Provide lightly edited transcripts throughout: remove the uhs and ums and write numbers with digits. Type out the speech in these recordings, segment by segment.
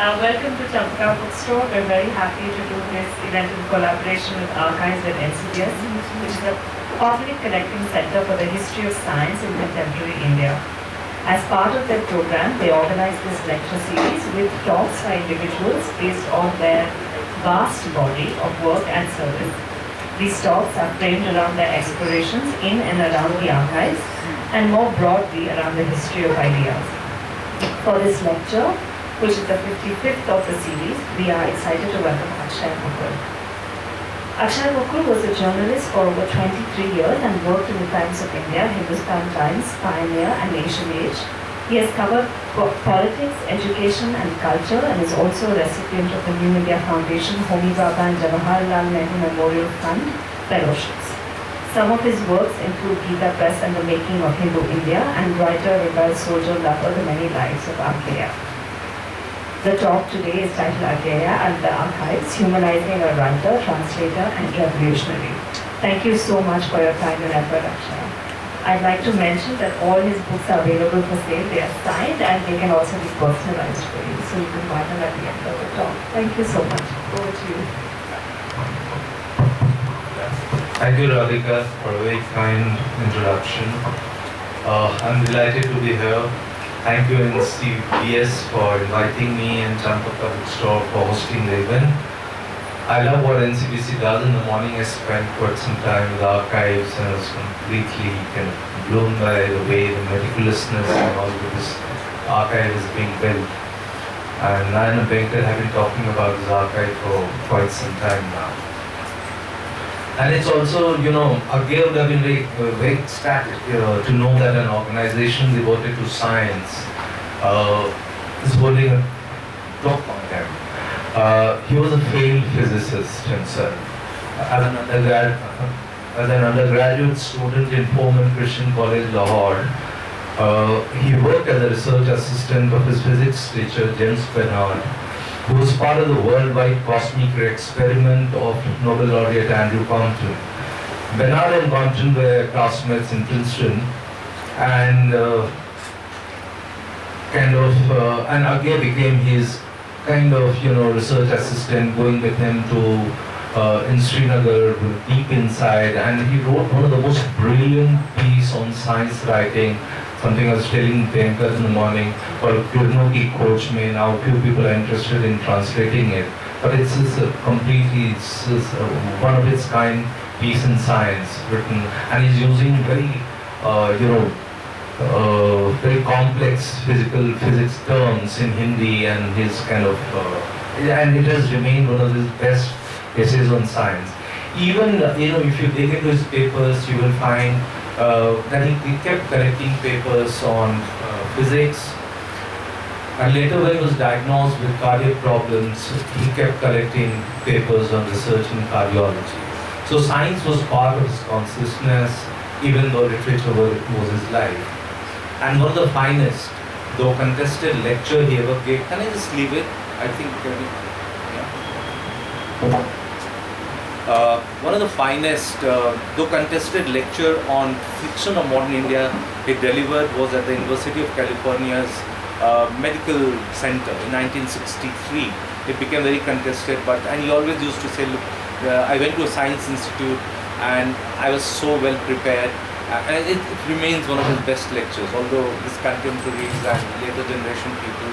Welcome to Champaca Bookstore. We're very happy to do this event in collaboration with Archives at NCBS, which is a public collecting center for the history of science in contemporary India. As part of their program, they organize this lecture series with talks by individuals based on their vast body of work and service. These talks are framed around their explorations in and around the archives, and more broadly around the history of ideas. For this lecture, which is the 55th of the series, we are excited to welcome Akshaya Mukul. Akshaya Mukul was a journalist for over 23 years and worked in the Times of India, Hindustan Times, Pioneer and Asian Age. He has covered politics, education and culture and is also a recipient of the New India Foundation, Homi Bhabha and Jawaharlal Nehru Memorial Fund fellowships. Some of his works include Gita Press and the Making of Hindu India and Writer, Rebel, Soldier, Lover, The Many Lives of Agyeya. The talk today is titled Agyeya and the Archives, Humanizing a Writer, Translator and Revolutionary. Thank you so much for your time and effort, Akshaya. I'd like to mention that all his books are available for sale. They are signed and they can also be personalized for you, so you can buy them at the end of the talk. Thank you so much. Over to you. Thank you, Radhika, for a very kind introduction. I'm delighted to be here. Thank you, NCBS, for inviting me and Champaca Bookstore for hosting the event. I love what NCBC does. In the morning I spent quite some time with archives and I was completely kind of blown by the way, the meticulousness and all of this archive is being built. And I and Venkat have been talking about this archive for quite some time now. And it's also, Agyeya would have been very ecstatic to know that an organization devoted to science is holding a talk on him. He was a failed physicist himself. As an undergraduate student in Pullman Christian College, Lahore, he worked as a research assistant of his physics teacher, James Bernard, who was part of the worldwide cosmic experiment of Nobel laureate Andrew Compton. Bernard and Compton were classmates in Princeton, and and Agyeya became his research assistant, going with him to in Srinagar with deep insight, and he wrote one of the most brilliant pieces on science writing. Something I was telling Venkat in the morning, called Kirnoki Coach Me. Now few people are interested in translating it, but it's completely one of its kind piece in science written, and he's using very very complex physics terms in Hindi, and his and it has remained one of his best essays on science. Even if you dig into his papers, you will find that he kept collecting papers on physics, and later when he was diagnosed with cardiac problems, he kept collecting papers on research in cardiology. So science was part of his consciousness, even though literature was his life. And one of the finest, though contested lecture he ever gave, can I just leave it? I think, one of the finest, though contested lecture on fiction of modern India he delivered was at the University of California's Medical Center in 1963. It became very contested, and he always used to say, look, I went to a science institute and I was so well prepared, and it remains one of his best lectures, although his contemporaries and later generation people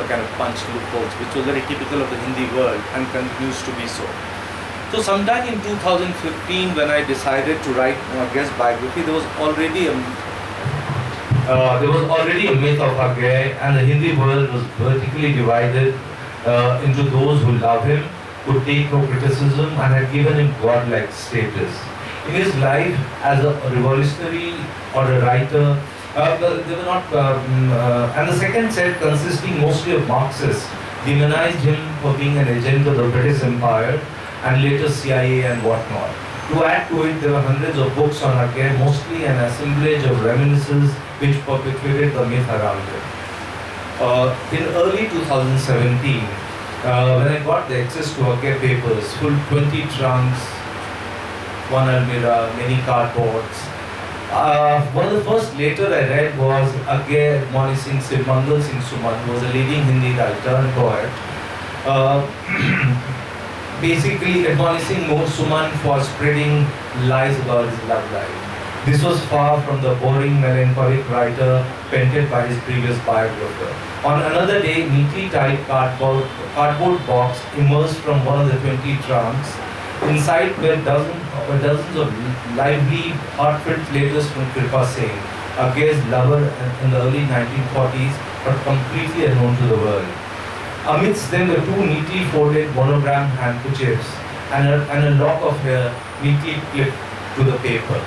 kind of punched loopholes, which was very typical of the Hindi world and continues to be so. So sometime in 2015, when I decided to write a guest biography, there was already a myth of Agyeya, and the Hindi world was vertically divided into those who love him, could take no criticism, and had given him godlike status. In his life as a revolutionary or a writer, they were not, and the second set, consisting mostly of Marxists, demonized him for being an agent of the British Empire and later CIA and whatnot. To add to it, there were hundreds of books on Agyeya, mostly an assemblage of reminiscences which perpetuated the myth around it. In early 2017, when I got the access to Agyeya papers, full 20 trunks, one almirah, many cardboards, One of the first later I read was Agyeya Admonishing Mangal Singh Suman, who was a leading Hindi writer and poet. Uh, Basically admonishing Suman for spreading lies about his love life. This was far from the boring melancholic writer painted by his previous biographer. On another day, neatly tied cardboard box emerged from one of the 20 trunks. Inside were dozens of lively, heartfelt letters from Kripa Singh, Agyeya's lover in the early 1940s, but completely unknown to the world. Amidst them were two neatly folded monogram handkerchiefs and a lock of hair neatly clipped to the paper.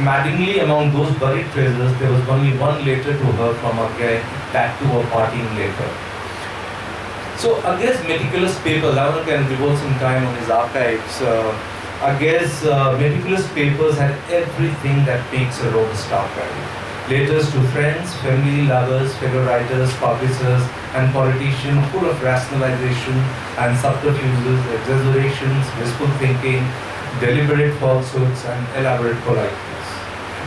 Maddeningly, among those buried treasures, there was only one letter to her from Agyeya, back to her parting letter. So Agyeya's meticulous papers, I can reverse in time on his archives. Agyeya's meticulous papers had everything that makes a robust archive. Letters to friends, family, lovers, fellow writers, publishers, and politicians, full of rationalization and subterfuges, exaggerations, wistful thinking, deliberate falsehoods, and elaborate politeness.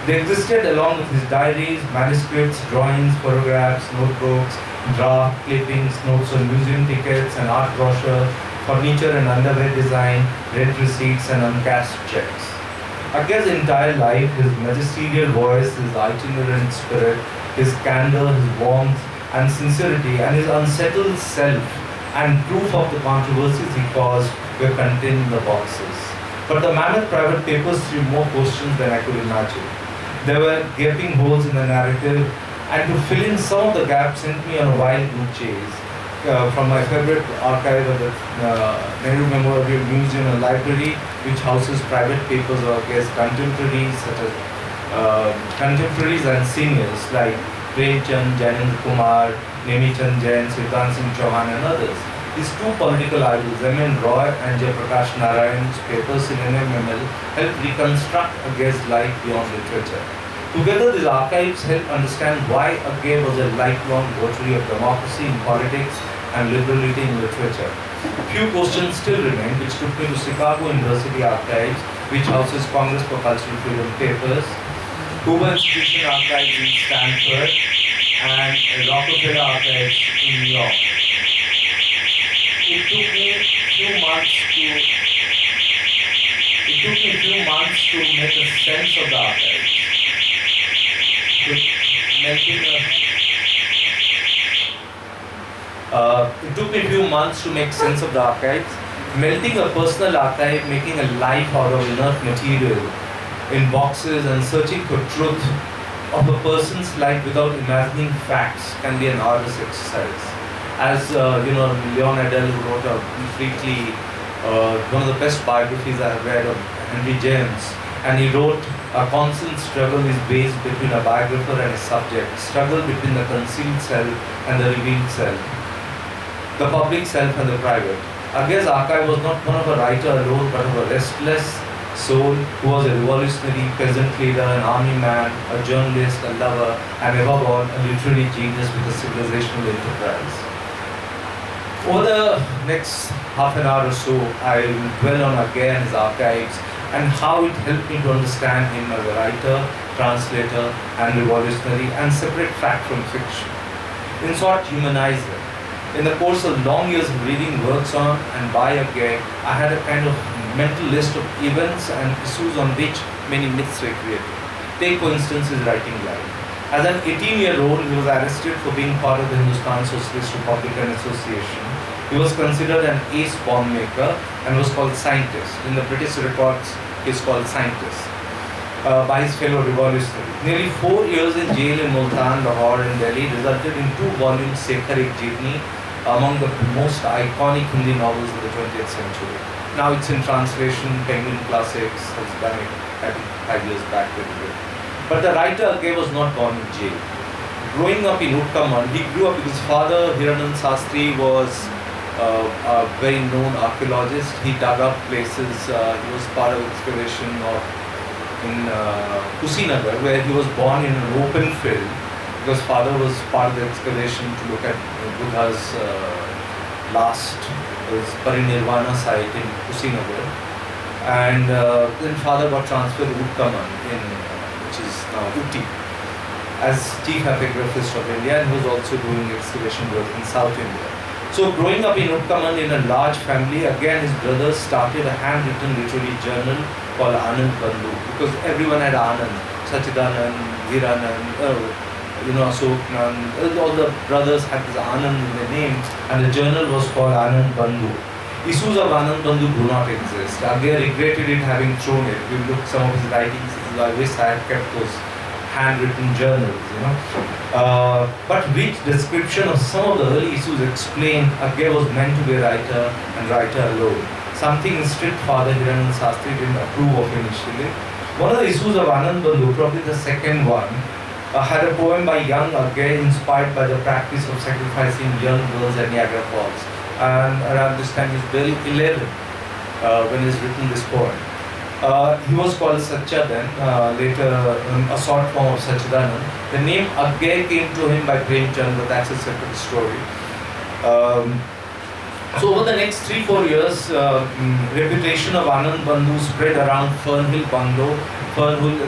They existed along with his diaries, manuscripts, drawings, photographs, notebooks, draft clippings, notes on museum tickets and art brochure, furniture and underwear design, rent receipts, and uncashed checks. Agyeya's entire life, his magisterial voice, his itinerant spirit, his candor, his warmth and sincerity, and his unsettled self, and proof of the controversies he caused were contained in the boxes. But the mammoth private papers threw more questions than I could imagine. There were gaping holes in the narrative, and to fill in some of the gaps sent me on a wild goose chase. From my favorite archive at the Nehru Memorial Museum and Library, which houses private papers of Agyeya's contemporaries, such as contemporaries and seniors like Premchand, Janendra Kumar, Nemichand Jain, Siddhant Singh Chauhan, and others. These two political idols, M.N. Roy and Jayaprakash Narayan's papers in NMML, helped reconstruct Agyeya's life beyond literature. Together, these archives help understand why Agyeya was a lifelong votary of democracy in politics and liberality in literature. Few questions still remain, which took me to Chicago University Archives, which houses Congress for Cultural Freedom papers, Hoover Institution Archives in Stanford, and Rockefeller Archives in New York. It took me a few months to make a sense of the archives. It took me a few months to make sense of the archives, melting a personal archive, making a life out of inert material in boxes, and searching for truth of a person's life without imagining facts can be an arduous exercise. As Leon Edel, who wrote a completely one of the best biographies I have read of Henry James, and he wrote, a constant struggle is based between a biographer and a subject, struggle between the concealed self and the revealed self, the public self and the private. Agyeya's archive was not one of a writer alone, but of a restless soul who was a revolutionary, peasant leader, an army man, a journalist, a lover, and above all, a literary genius with a civilizational enterprise. Over the next half an hour or so, I will dwell on Agyeya and his archives and how it helped me to understand him as a writer, translator, and revolutionary, and separate fact from fiction. In short, humanizer. In the course of long years of reading works on and by Agyeya, I had a kind of mental list of events and issues on which many myths were created. Take, for instance, his writing life. As an 18-year-old, he was arrested for being part of the Hindustan Socialist Republican Association. He was considered an ace bomb maker and was called scientist. In the British records, he is called scientist by his fellow revolutionaries. Nearly 4 years in jail in Multan, Lahore, and Delhi resulted in 2 volumes Sekhar-e-Jeevani, among the most iconic Hindi novels of the 20th century. Now it's in translation, Penguin Classics has done it, I think 5 years back. But the writer Agyeya was not born in jail. Growing up in Utkaman, he grew up, his father Hiranand Sastri was a very known archaeologist. He dug up places, he was part of excavation in Kusinagar, where he was born in an open field, because father was part of the excavation to look at Buddha's last parinirvana site in Kusinagar. And then father got transferred to Utkaman, which is Uti as chief epigraphist of India, and was also doing excavation work in South India. So growing up in Utkaman in a large family, again his brothers started a handwritten literary journal called Anand Bandhu, because everyone had Anand, Sachidanand, Viranand, Ashoknand, all the brothers had this Anand in their name, and the journal was called Anand Bandhu. Issues of Anand Bandhu do not exist. Agyeya regretted it, having thrown it. We looked some of his writings, I wish I had kept those handwritten journals, but which description of some of the early issues explained Agyeya was meant to be a writer and writer alone. Something his strict father Hiranand Sastri didn't approve of initially. One of the issues of Anand Bandhu, probably the second one, had a poem by young Agyeya inspired by the practice of sacrificing young girls at Niagara Falls. And around this time he's barely 11 when he's written this poem. He was called Satya then, later a short form of Sachidanand. The name Agyeya came to him by Premchand, but that's a separate story. So over the next 3-4 years, reputation of Anand Bandhu spread around Fernhill Bungalow.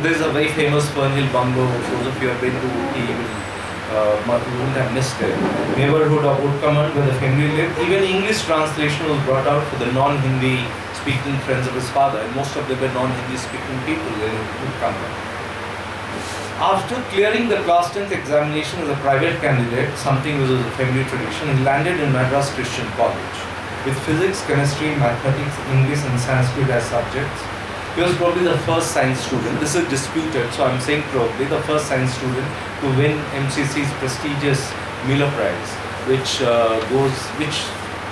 There is a very famous Fernhill Bungalow. Those of you have been to Uti, you wouldn't have missed it. Neighborhood of Utkaman where the family lived. Even English translation was brought out for the non-Hindi speaking friends of his father, and most of them were non-Hindi speaking people in Utkaman. After clearing the class 10th examination as a private candidate, something which was a family tradition, he landed in Madras Christian College with physics, chemistry, mathematics, English and Sanskrit as subjects. He was probably the first science student, this is disputed, so I'm saying probably the first science student to win MCC's prestigious Miller Prize, which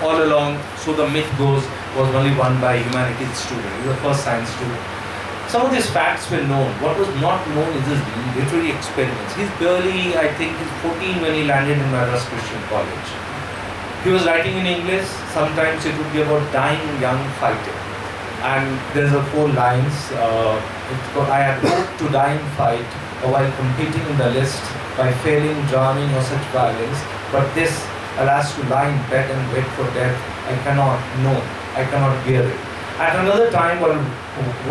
all along, so the myth goes, was only won by humanities student. He was the first science student. Some of these facts were known. What was not known is his literary experiments. He's barely, I think, he's 14 when he landed in Madras Christian College. He was writing in English. Sometimes it would be about dying young fighting. And there's a 4 lines. I had hoped to die in fight while competing in the list by failing, drowning or such violence. But this, alas, to lie in bed and wait for death, I cannot bear it. At another time, while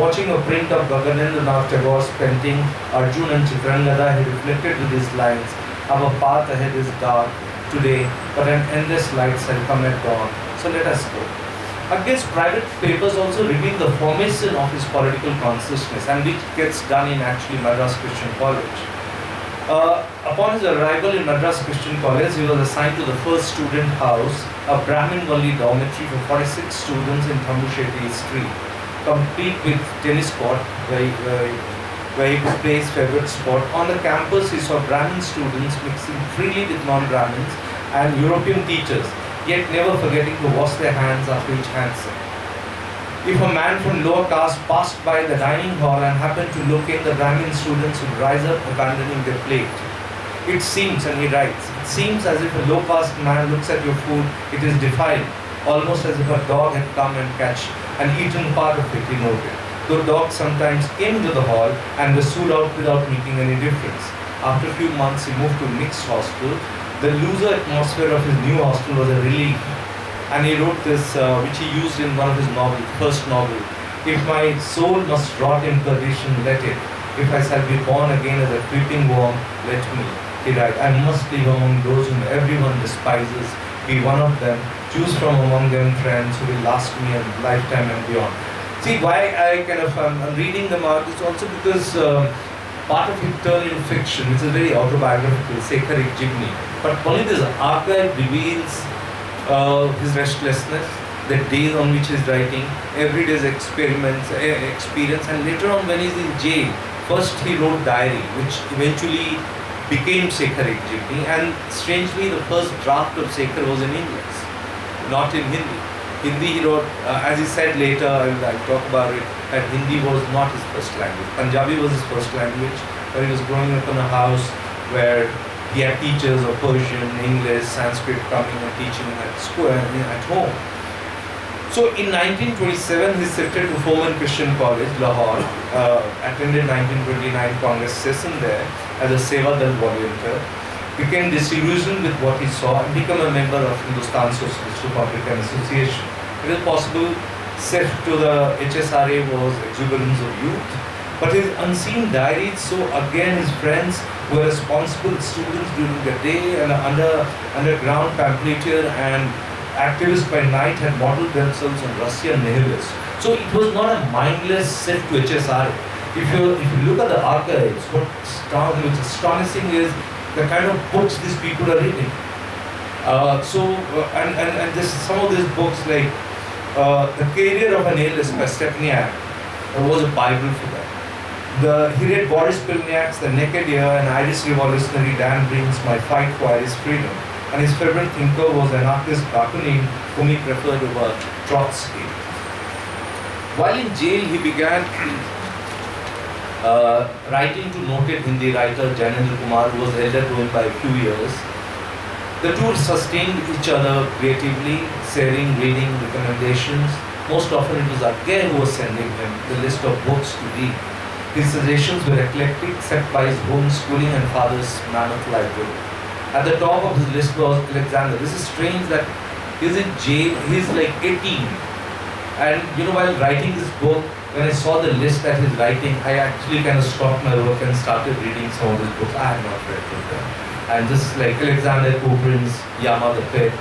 watching a print of Gaganendranath Tagore's painting Arjun and Chitrangada, he reflected with these lines, "Our path ahead is dark today, but an endless light shall come at dawn. So let us go." Agyeya's private papers also reveal the formation of his political consciousness, and which gets done in actually Madras Christian College. Upon his arrival in Madras Christian College, he was assigned to the first student house, a Brahmin-only dormitory for 46 students in Thambu Street, complete with tennis court, where he could play his favorite sport. On the campus, he saw Brahmin students mixing freely with non-Brahmins and European teachers, yet never forgetting to wash their hands after each handshake. If a man from lower caste passed by the dining hall and happened to look in, the Brahmin students would rise up, abandoning their plate. It seems, and he writes, it seems as if a low caste man looks at your food, it is defiled, almost as if a dog had come and catched and eaten part of it, he noted. Though dogs sometimes came into the hall and were sued out without making any difference. After a few months, he moved to a mixed hostel. The looser atmosphere of his new hostel was a relief. And he wrote this, which he used in one of his novels, first novel. "If my soul must rot in perdition, let it. If I shall be born again as a creeping worm, let me." He writes, "I must live among those whom everyone despises, be one of them, choose from among them friends who will last me a lifetime and beyond." See, why I I'm reading them out is also because part of it turned into fiction, which is very autobiographical, Sekhar Jigni. But only this archive reveals his restlessness, the days on which he's writing, every day's experience, and later on when he's in jail, first he wrote diary, which eventually became Sekhar Jigni, and strangely the first draft of Sekhar was in English, not in Hindi. Hindi he wrote, as he said later, I'll talk about it, that Hindi was not his first language. Punjabi was his first language, but he was growing up in a house where he had teachers of Persian, English, Sanskrit coming and teaching at school, at home. So in 1927, he shifted to Foreman Christian College, Lahore, attended 1929 Congress session there as a Seva Dal volunteer, became disillusioned with what he saw and became a member of Hindustan Socialist Republican Association. It is possible shift to the HSRA was exuberance of youth, But his unseen diaries show again his friends were responsible students during the day and underground pamphleteer and activists by night had modeled themselves on Russian nihilists. So it was not a mindless set to HSR. If you look at the archives, what's astonishing is the kind of books these people are reading. And this, some of these books like The Career of a Nihilist by Stepniak was a Bible for them. He read Boris Pilniak's The Naked Ear and Irish revolutionary Dan Breen's My Fight for Irish Freedom. And his favorite thinker was anarchist Bakunin, whom he preferred over Trotsky. While in jail, he began writing to noted Hindi writer Janendra Kumar, who was elder to him by a few years. The two sustained each other creatively, sharing reading recommendations. Most often it was Agyeya who was sending him the list of books to read. His suggestions were eclectic, set by his homeschooling and father's mammoth library. At the top of his list was Alexander. This is strange that he's in jail, he's like 18. And while writing this book, when I saw the list that he's writing, I actually kind of stopped my work and started reading some of his books. I had not read them. And this is like Alexander Kuprin's Yama the Pet,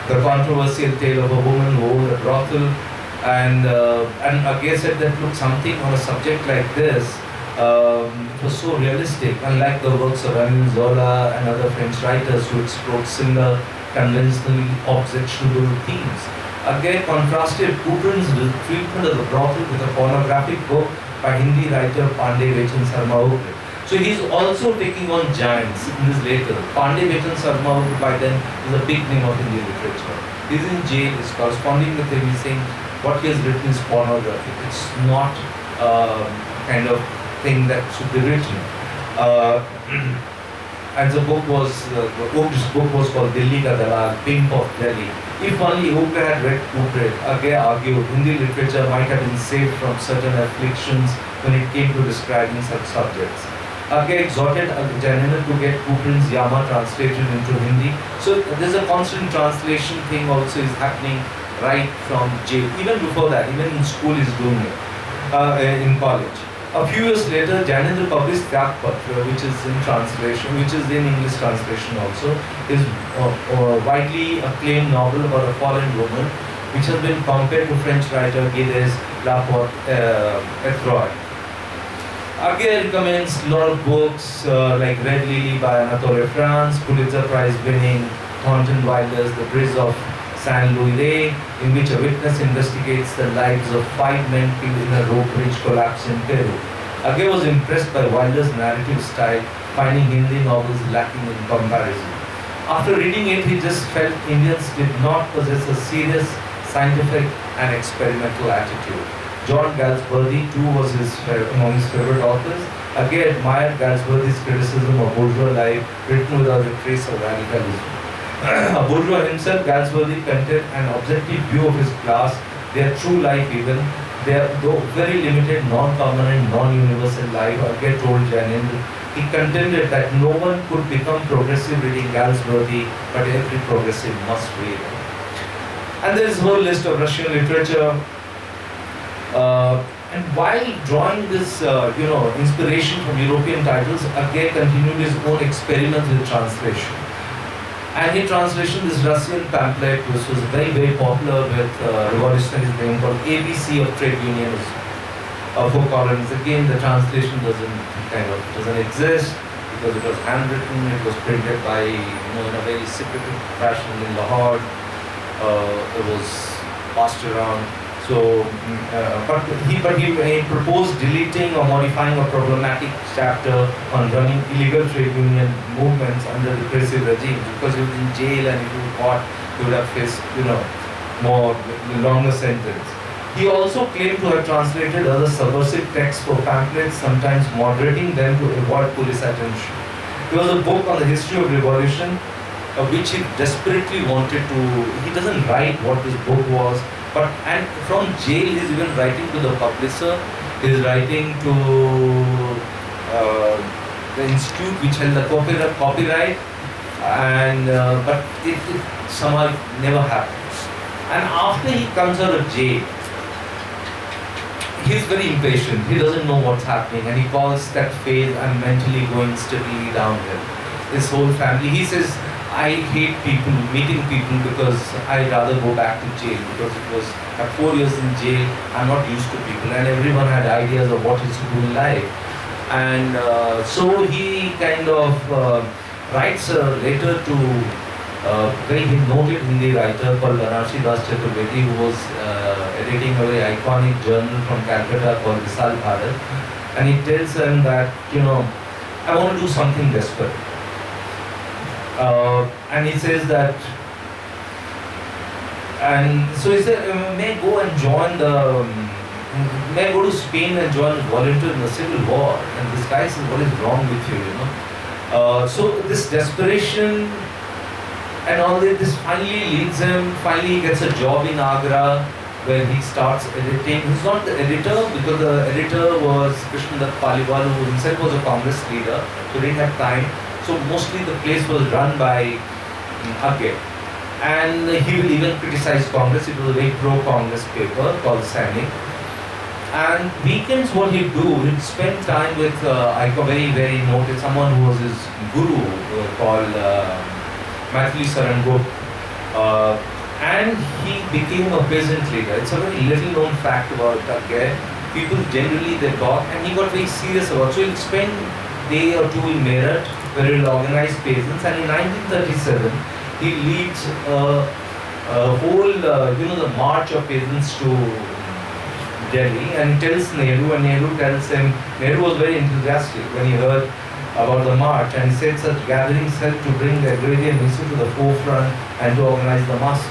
The Controversial Tale of a Woman Who Owned a Brothel. And Agyeya said that, look, something on a subject like this, it was so realistic, unlike the works of Emile Zola and other French writers who explored similar conventionally objectionable themes. Agyeya contrasted Kuprin's treatment of the brothel with a pornographic book by Hindi writer Pandey Vechan Sarma Ogre. So he's also taking on giants in this later. Pandey Vechan Sarma Ogre by then is a big name of Indian literature. He's in jail, he's corresponding with him, he's saying what he has written is pornography. It's not kind of thing that should be written. And the book was, Ogre's book was called Delhi Ka Dalal, Pimp of Delhi. If only Ogre had read Kuprin, Agyeya argued Hindi literature might have been saved from certain afflictions when it came to describing such subjects. Agyeya exhorted Janendra to get Kuprin's Yama translated into Hindi. So there's a constant translation thing also is happening right from jail. Even before that, even in school he's doing it, in college. A few years later, Janendra published Tyag Patra, which is in translation, which is in English translation also, is a widely acclaimed novel about a foreign woman, which has been compared to French writer Gilles Laporte Etroy. Agyeya recommends a lot of books like Red Lily by Anatole France, Pulitzer Prize winning Thornton Wilder's The Bridge of San Luis Rey, in which a witness investigates the lives of 5 men killed in a rope bridge collapse in Peru. Agyeya was impressed by Wilder's narrative style, finding Hindi novels lacking in comparison. After reading it, he just felt Indians did not possess a serious, scientific and experimental attitude. John Galsworthy too was among his favorite authors. Agyeya admired Galsworthy's criticism of bourgeois life, written without a trace of radicalism. A bourgeois himself, Galsworthy painted an objective view of his class, their true life even, their though very limited, non-permanent, non-universal life. Agyeya told Janendra, he contended that no one could become progressive reading Galsworthy, but every progressive must read. And there is a whole list of Russian literature. And while drawing this, inspiration from European titles, Agyeya continued his own experiments with translation. And he translated this Russian pamphlet, which was very, very popular with revolutionaries name called ABC of Trade Unions for colonies. Again, the translation doesn't exist because it was handwritten. It was printed by in a very secretive fashion in Lahore. It was passed around. So, but he proposed deleting or modifying a problematic chapter on running illegal trade union movements under repressive regimes, because he was in jail and if he was caught, he would have faced, more longer sentence. He also claimed to have translated other subversive texts for pamphlets, sometimes moderating them to avoid police attention. There was a book on the history of revolution, which he desperately wanted to. He doesn't write what this book was. And from jail, he's even writing to the publisher. He's writing to the institute which held the copyright, and but it somehow never happens. And after he comes out of jail, he's very impatient. He doesn't know what's happening, and he calls that phase, I'm mentally going steadily downhill. His whole family, he says, I hate people, meeting people, because I'd rather go back to jail, because it was at 4 years in jail, I'm not used to people, and everyone had ideas of what is to do in life. And so he kind of writes a letter to a very noted Hindi writer called Banarsi Das Chaturvedi, who was editing a very iconic journal from Calcutta called Visal Bharat. And he tells him that, I want to do something desperate. And he says that, and so he said, may I go and join may I go to Spain and join volunteer in the civil war? And this guy says, what is wrong with you, So this desperation and all this finally leads him, finally he gets a job in Agra where he starts editing. He's not the editor, because the editor was Krishnadat Paliwal, who himself was a Congress leader, so he didn't have time. So mostly the place was run by Agyeya. And he will even criticize Congress. It was a very pro-Congress paper called Sainik. And weekends, what he'd do, he'd spend time with a very noted, someone who was his guru called Maithili Saran Gupta. And he became a peasant leader. It's a very little known fact about Agyeya. People generally, they talk, and he got very serious about it. So he'll spend a day or two in Meerut, where he'll organize peasants. And in 1937, he leads a whole, the march of peasants to Delhi, and he tells Nehru, and Nehru tells him, Nehru was very enthusiastic when he heard about the march, and he said such gatherings help to bring the agrarian issue to the forefront and to organize the masses.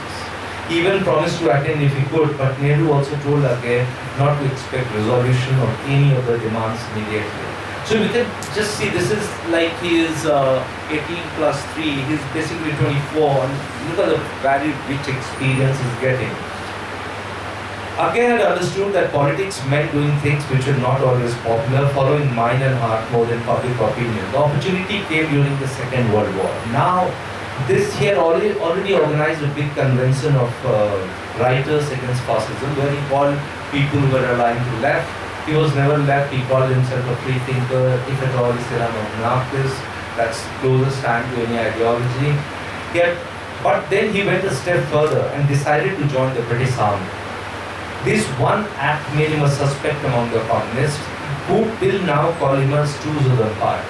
He even promised to attend if he could, but Nehru also told Agyeya not to expect resolution of any of the demands immediately. So we can just see, this is like he is 18 plus 3, he's basically 24, and look at the very rich experience he's getting. Agyeya had understood that politics meant doing things which were not always popular, following mind and heart more than public opinion. The opportunity came during the Second World War. Now, he had already organized a big convention of writers against fascism, where he called people who were aligned to left. He was never left. He called himself a free thinker. If at all, he said, I'm an anarchist. That's closest hand to any ideology. But then he went a step further and decided to join the British Army. This one act made him a suspect among the communists, who till now call him a stooge of the empire.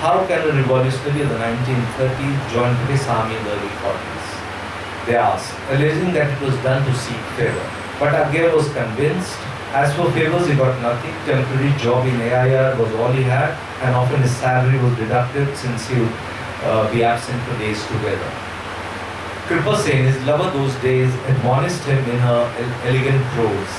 How can a revolutionary of the 1930s join British Army in the early 40s? They asked, alleging that it was done to seek favor. But Agyeya was convinced. As for favors, he got nothing. Temporary job in AIR was all he had, and often his salary was deducted since he would be absent for days together. Kripa Sen, his lover those days, admonished him in her elegant prose.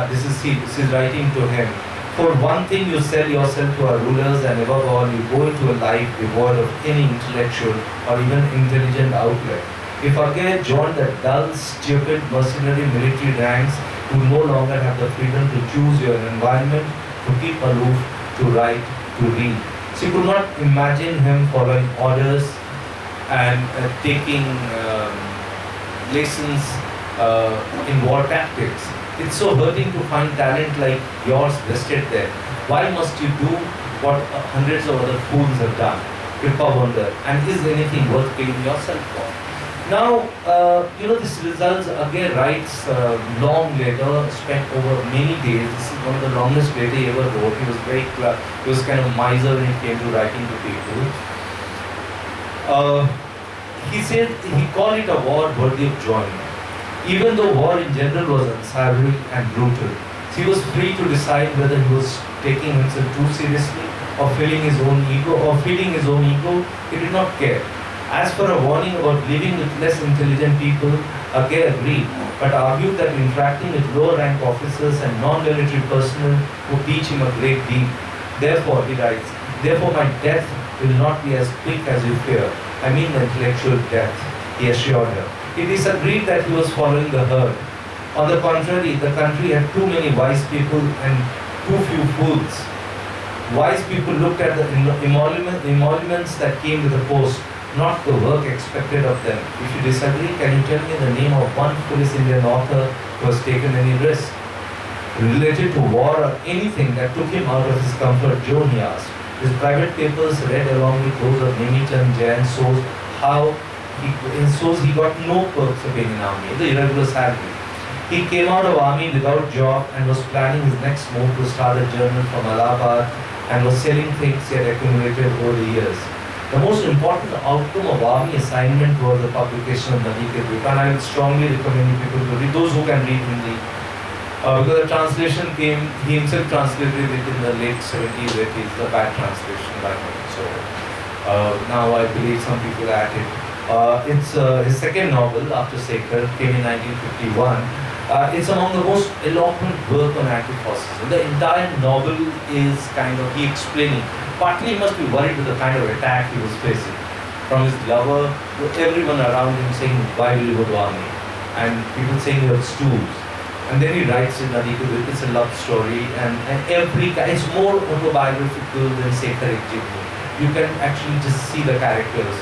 This is writing to him. For one thing, you sell yourself to our rulers, and above all, you go into a life devoid of any intellectual or even intelligent outlet. If Agyeya joined the dull, stupid, mercenary military ranks who no longer have the freedom to choose your environment, to keep aloof, to write, to read. So you could not imagine him following orders and taking lessons in war tactics. It's so hurting to find talent like yours vested there. Why must you do what hundreds of other fools have done? Kripa wondered, and is anything worth killing yourself for? Now, this results, Agyeya writes a long letter, spent over many days. This is one of the longest letters he ever wrote. He was he was kind of miser when it came to writing to people. He said he called it a war worthy of joining. Even though war in general was unsavory and brutal, he was free to decide whether he was taking himself too seriously or feeding his own ego. He did not care. As for a warning about living with less intelligent people, Agyeya agreed, but argued that interacting with lower rank officers and non-military personnel would teach him a great deal. Therefore, he writes, therefore my death will not be as quick as you fear. I mean the intellectual death, he assured her. He disagreed that he was following the herd. On the contrary, the country had too many wise people and too few fools. Wise people looked at the emoluments that came with the post, not the work expected of them. If you disagree, can you tell me the name of one foolish Indian author who has taken any risk? related to war or anything that took him out of his comfort zone, he asked. His private papers read along with those of Nemichand Jain shows how he got no perks of being in army, the irregular salary. He came out of army without job and was planning his next move to start a journal from Allahabad and was selling things he had accumulated over the years. The most important outcome of army assignment was the publication of Nadi Ke Dweep, and I would strongly recommend people to read, those who can read Hindi. Because the translation came, he himself translated it in the late 70s, 80s, the bad translation by him. So now I believe some people are at it. It's his second novel, After Sacred, came in 1951. It's among the most eloquent work on anti-fascism. The entire novel is kind of he explaining. Partly he must be worried with the kind of attack he was facing from his lover, everyone around him saying, why will you go to army? And people saying you have stools. And then he writes in Nadi Ke Dweep, it's a love story, and it's more autobiographical than say Correct Jimmy. You can actually just see the characters.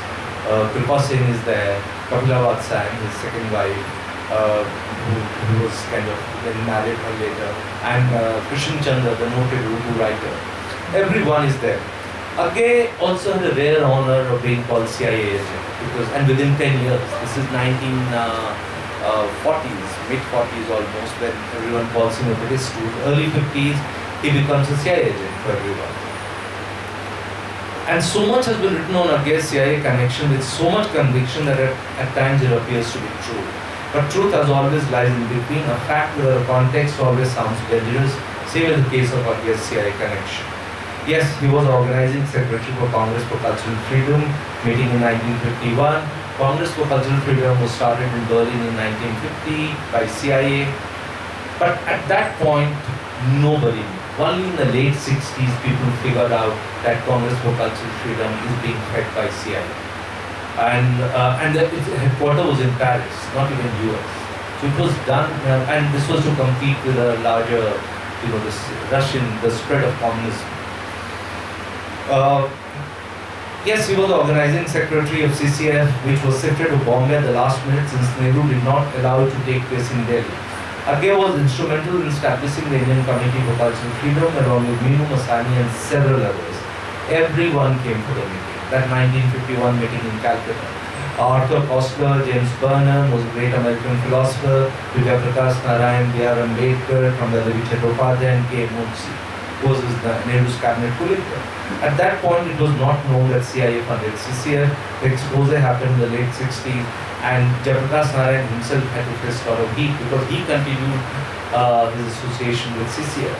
Kripa Sen is there, Kapila Vatsang, his second wife, who was kind of then married her later, and Krishan Chandra, the noted Urdu writer. Everyone is there. Agyeya also had a rare honor of being called CIA agent, and within 10 years, this is 1940s, mid-40s almost, when everyone calls him a British student. Early 50s, he becomes a CIA agent for everyone. And so much has been written on Agyeya's CIA connection with so much conviction that at times it appears to be true. But truth as always lies in between, a fact where the context always sounds dangerous, same in the case of Agyeya's CIA connection. Yes, he was organizing secretary for Congress for Cultural Freedom, meeting in 1951. Congress for Cultural Freedom was started in Berlin in 1950 by CIA. But at that point, nobody knew. Only in the late 60s, people figured out that Congress for Cultural Freedom is being fed by CIA. And its headquarters was in Paris, not even US. So it was done, and this was to compete with a larger, the spread of communism. Yes, he was the organizing secretary of CCF, which was shifted to Bombay at the last minute since Nehru did not allow it to take place in Delhi. Agyeya was instrumental in establishing the Indian Committee for Cultural Freedom along with Meenu Masani and several others. Everyone came to the meeting, that 1951 meeting in Calcutta. Arthur Koestler, James Burnham was a great American philosopher, Vijay Prakash Narayan, B.R. Ambedkar, from the Ravi Chattopadhyay and K. Mukherjee, who was Nehru's cabinet political. At that point, it was not known that CIA funded CCF. The expose happened in the late 60s, and Jayaprakash Narayan himself had to face a lot of heat because he continued his association with CCF.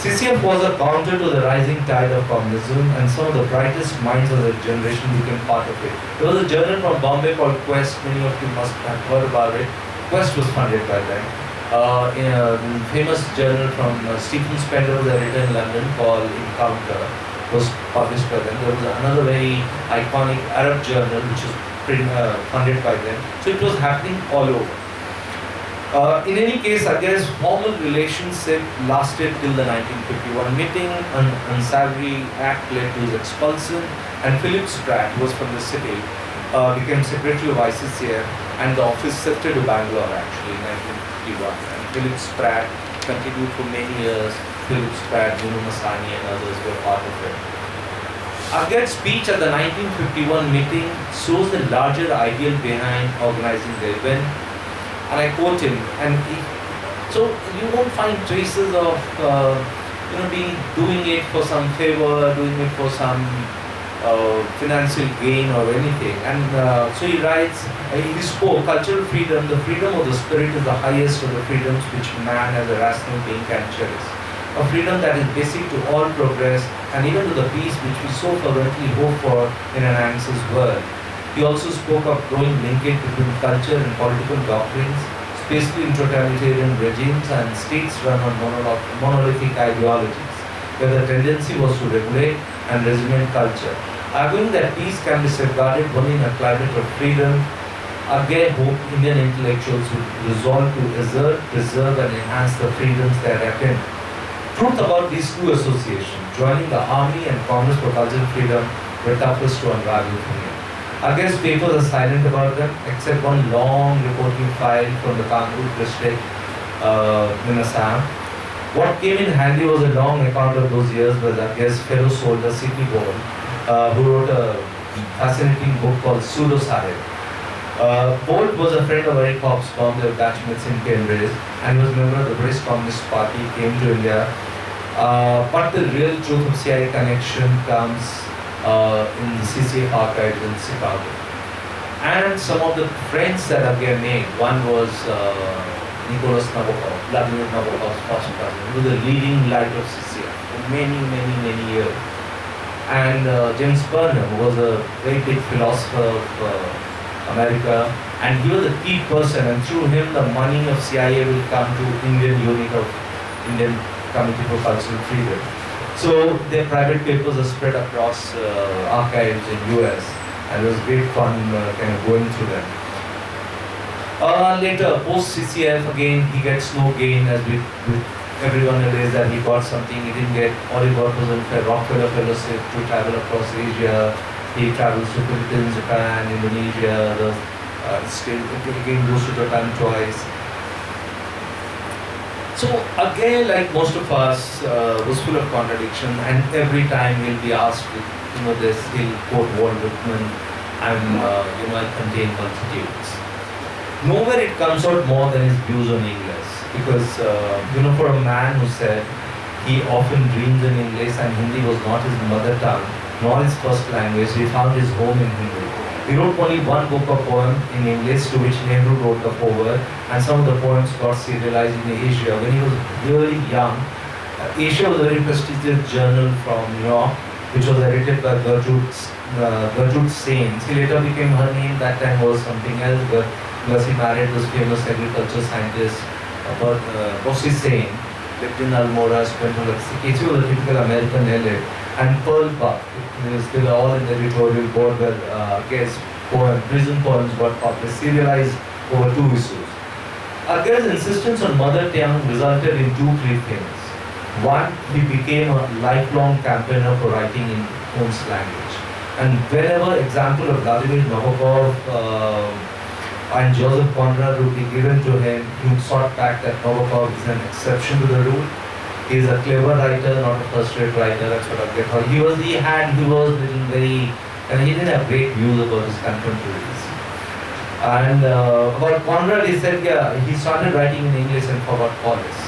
CCF was a counter to the rising tide of communism, and some of the brightest minds of the generation became part of it. There was a journal from Bombay called Quest, many of you must have heard about it. Quest was funded by them. In a famous journal from Stephen Spender that written in London called Encounter was published by them. There was another very iconic Arab journal which was funded by them. So it was happening all over. In any case, Agyeya's formal relationship lasted till the 1951 meeting. An unsavory act led to his expulsion, and Philip Spratt, who was from the city, became secretary of ICCF, and the office shifted to Bangalore actually in 1951. And Philip Spratt continued for many years. Philip Spratt, Meenu Masani and others were part of it. Agyeya's speech at the 1951 meeting shows the larger ideal behind organizing the event. And I quote him, so you won't find traces of doing it for some favor, doing it for some financial gain or anything. And so he writes, he spoke, cultural freedom, the freedom of the spirit is the highest of the freedoms which man as a rational being can cherish. A freedom that is basic to all progress and even to the peace which we so fervently hope for in an anxious world. He also spoke of growing linkage between culture and political doctrines, especially in totalitarian regimes and states run on monolithic ideologies, where the tendency was to regulate and regiment culture. Arguing that peace can be safeguarded only in a climate of freedom, Agyeya hoped Indian intellectuals would resolve to assert, preserve and enhance the freedoms they had attained. Truth about these two associations, joining the army and Congress for Cultural Freedom, were toughest to unravel for him. Agyeya's papers are silent about them, except one long reporting file from the Kanpur district in Assam. What came in handy was a long account of those years with Aggyeya's fellow soldier, Sidney Bowl, who wrote a fascinating book called Pseudo Sahib. Bolt was a friend of Eric Hobsbawm, their batchmates in Cambridge, and was a member of the British Communist Party, came to India. But the real truth of CIA connection comes in the CCF archives in Chicago. And some of the friends that Agyeya made, one was Nicholas Nabokov, Vladimir Nabokov's first cousin, who was the leading light of CCF for many years. And James Burnham was a very big philosopher of America, and he was a key person, and through him the money of CIA will come to Indian unit of Indian Committee for Cultural Freedom. So their private papers are spread across archives in US, and it was great fun kind of going through them. Later, post CCF, again he gets no gain, as with everyone is that he got something. He didn't get, all he got was a Rockefeller Fellowship to travel across Asia. He travels to Philippines, Japan, Indonesia, still again goes to Japan twice. So again, like most of us, was full of contradiction, and every time he'll be asked, this, he'll quote Walt Whitman, I contain multitudes. Nowhere it comes out more than his views on English, because, for a man who said he often dreamed in English and Hindi was not his mother tongue, nor his first language, he found his home in Hindi. He wrote only one book of poem in English, to which Nehru wrote the foreword, and some of the poems got serialized in Asia. When he was really young, Asia was a very prestigious journal from New York, which was edited by Gertrude Sains. He later became, her name that time was something else, because he married this famous agriculture scientist, Bossy Sain, lived in Almora, spent on he was a typical American elite. And Pearl Buck, they were all in the editorial board where prison poems got published, serialized over 2 issues. Aggyeya's insistence on mother tongue resulted in 2 great things. One, he became a lifelong campaigner for writing in own language. And whenever example of Vladimir Nabokov and Joseph Conrad would be given to him, he would sort back that Nabokov is an exception to the rule. He is a clever writer, not a first-rate writer. That's what Agyeya thought. He was very, and he didn't have great views about his contemporaries. And about Conrad, he said, he started writing in English and forgot Polish.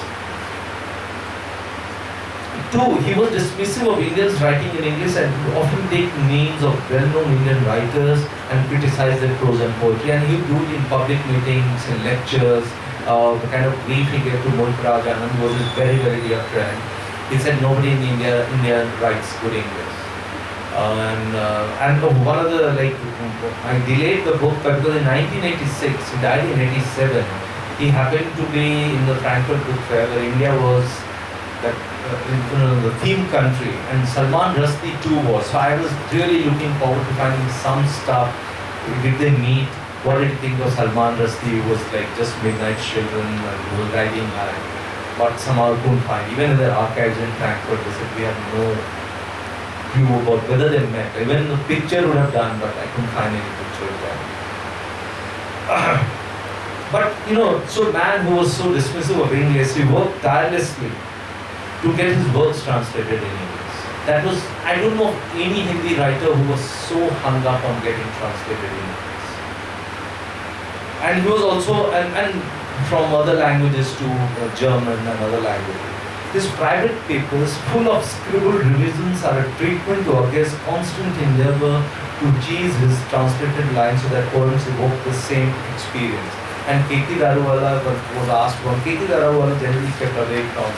2, he was dismissive of Indians writing in English and would often take names of well-known Indian writers and criticize their prose and poetry. And he would do it in public meetings, in lectures. The kind of grief he gave to Mohit Raj Anand, who was his very dear friend. He said nobody in India writes good English. And one of the, I delayed the book because in 1986, he died in 87, he happened to be in the Frankfurt Book Fair where India was the theme country, and Salman Rushdie too was. So I was really looking forward to finding some stuff. Did they meet? What did you think of Salman Rushdie, who was just Midnight Children and who was riding high? But somehow couldn't find. Even in their archives in Frankfurt, they said we have no clue about whether they met. Even the picture would have done, but I couldn't find any picture of them. But so a man who was so dismissive of English, he worked tirelessly to get his works translated in English. That was, I don't know of any Hindi writer who was so hung up on getting translated in English. And he was also, and from other languages to German and other languages. His private papers, full of scribbled revisions, are a treatment to Aggyeya's constant endeavor to cheese his translated lines so that poems evoke the same experience. And K.T. Daruwala was asked one. K.T. Daruwala generally kept away from,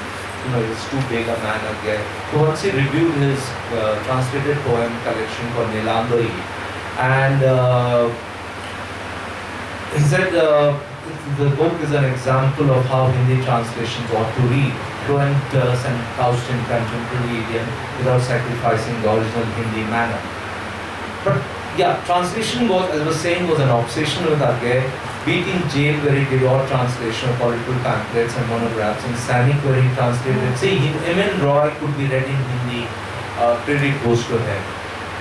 he was too big a man Aggyeya. So once he reviewed his translated poem collection called Nilambari, and he said the book is an example of how Hindi translations ought to read, fluent and couched in contemporary idiom without sacrificing the original Hindi manner. But translation was, as I was saying, was an obsession with Agyeya. Be it in jail where he did all translation of political pamphlets and monographs, in Sainik where he translated. See, M.N. Roy could be read in Hindi, credit goes to him.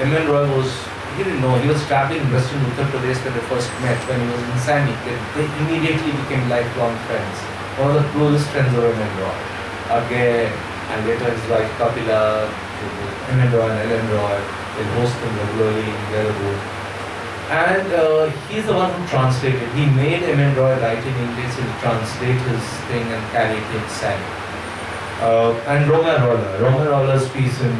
M.N. Roy was, he didn't know, he was traveling in Western Uttar Pradesh when they first met when he was in Sainik. They immediately became lifelong friends. one of the closest friends of M.N. Roy. Agyeya, and later his wife Kapila, M.N. Roy and Ellen Roy, they host him regularly in their room. And he's the one who translated. He made M.N. Roy write in English, he'll translate his thing and carry it inside. And Romerola's piece in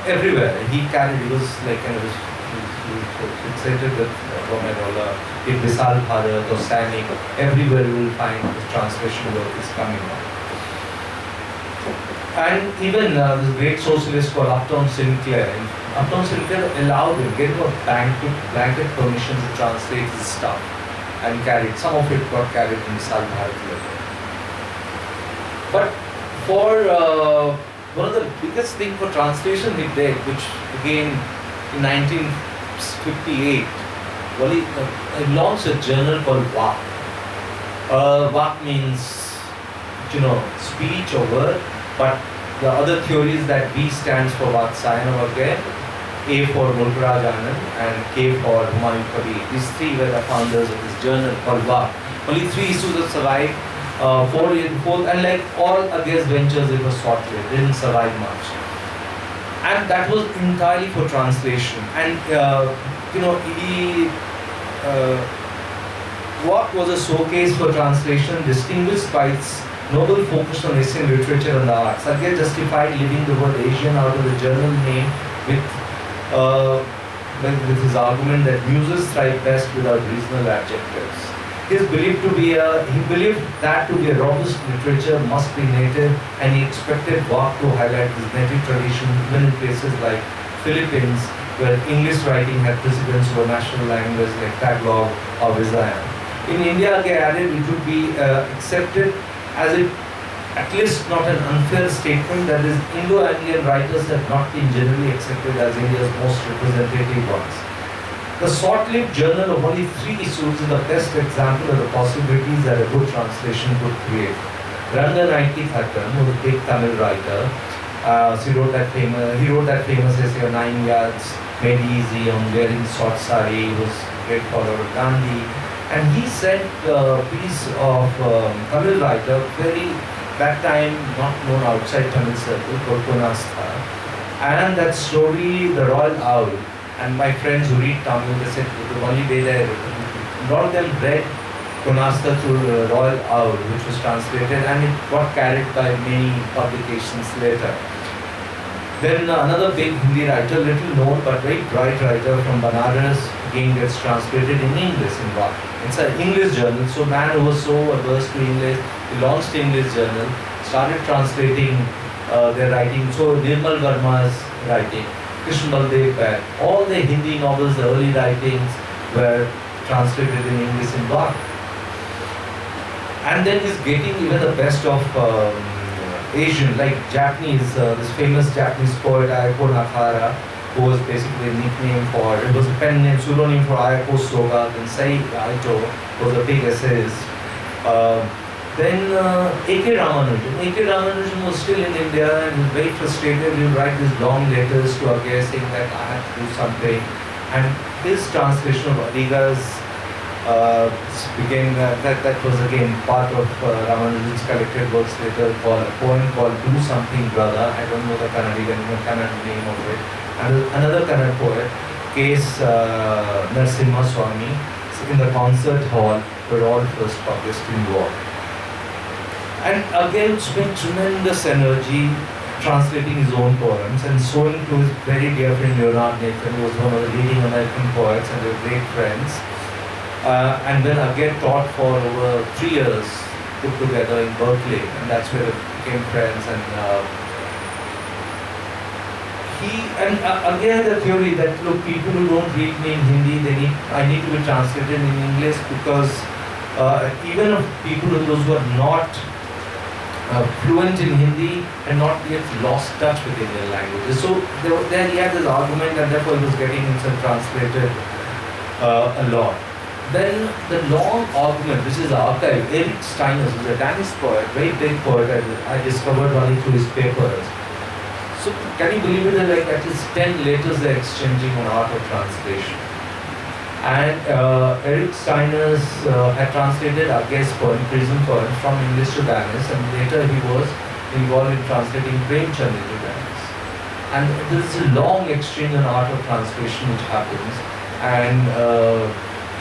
everywhere. He was like kind of he was fixated with Romerola, in Visal Bharat or Sainik. Everywhere you will find the translation work is coming on. And even this great socialist called Upton Sinclair allowed him, gave him a blanket permission to translate his stuff and carried. Some of it got carried in Visal Bharat later. But for one of the biggest thing for translation he did, which again in 1958, well, he launched a journal called Vak. Vak means, speech or word, but the other theory is that V stands for Vatsayana Agyeya, A for Mulkraj Anand, and K for Humayun Kabir. These three were the founders of this journal called Vak. Only 3 issues have survived. 4 and like all Agyeya's ventures, it was short-lived, didn't survive much. And that was entirely for translation. And Vak was a showcase for translation, distinguished by its noble focus on Asian literature and the arts. Agyeya justified leaving the word Asian out of the journal name with his argument that muses thrive best without regional adjectives. He believed that to be a robust literature must be native, and he expected Vak to highlight his native tradition even in places like Philippines, where English writing had precedence over national language like Tagalog or Visayan. In India, Agyeya added it would be accepted as at least not an unfair statement that is Indo-Andean writers have not been generally accepted as India's most representative ones. The short-lived journal of only 3 issues is the best example of the possibilities that a good translation could create. Ranganayaki Thakkan, who was a big Tamil writer, he wrote that famous essay on 9 yards, made easy on wearing short sari. He was a great follower of Gandhi. And he sent a piece of Tamil writer, that time not known outside Tamil circle, called Konastha. And that story, The Royal Owl, and my friends who read Tamil, they said the only day they, a lot of them read Konastha through The Royal Owl, which was translated, and it got carried by many publications later. Then another big Hindi writer, little known but very bright writer from Banaras, again gets translated in English in Vak. It's an English journal, so man who was so averse to English, he launched English journal, started translating their writing. So Nirmal Verma's writing, Krishna Baldev Bhatt, all the Hindi novels, the early writings were translated in English in Vak. And then he's getting even the best of Asian, like Japanese, this famous Japanese poet Ayako Nakahara, who was basically a nickname for, it was a pen name, pseudonym for Ayako Soga, then Sai Aito was a big essayist. Then A.K. Ramanujan was still in India and he was very frustrated. He would write these long letters to Agyeya saying that I have to do something. And his translation of Adiga's became, that was again part of Ramanujan's collected works later, called a poem called Do Something Brother. I don't know the Kannada name of it. And another Kannada poet, K.S. Narasimha Swami, in the concert hall, were all first published in War. And again spent tremendous energy translating his own poems and showing to his very dear friend Leonard Nathan, who was one of the leading American poets, and they were great friends. And then again taught for over 3 years put together in Berkeley, and that's where they became friends. And again the theory that look, people who don't read me in Hindi, I need to be translated in English, because even of people who are not fluent in Hindi and not yet lost touch with Indian languages. So there he had this argument, and therefore he was getting himself translated a lot. Then the long argument, which is the archive, Erich Steiner, who is a Danish poet, very big poet, I discovered only through his papers. So can you believe it, that like at least 10 letters they're exchanging on art of translation. And Eric Steiners had translated Agyeya's poem, Prison Poem, from English to Danish, and later he was involved in translating Premchand into Danish. And there is a long exchange in art of translation which happens, and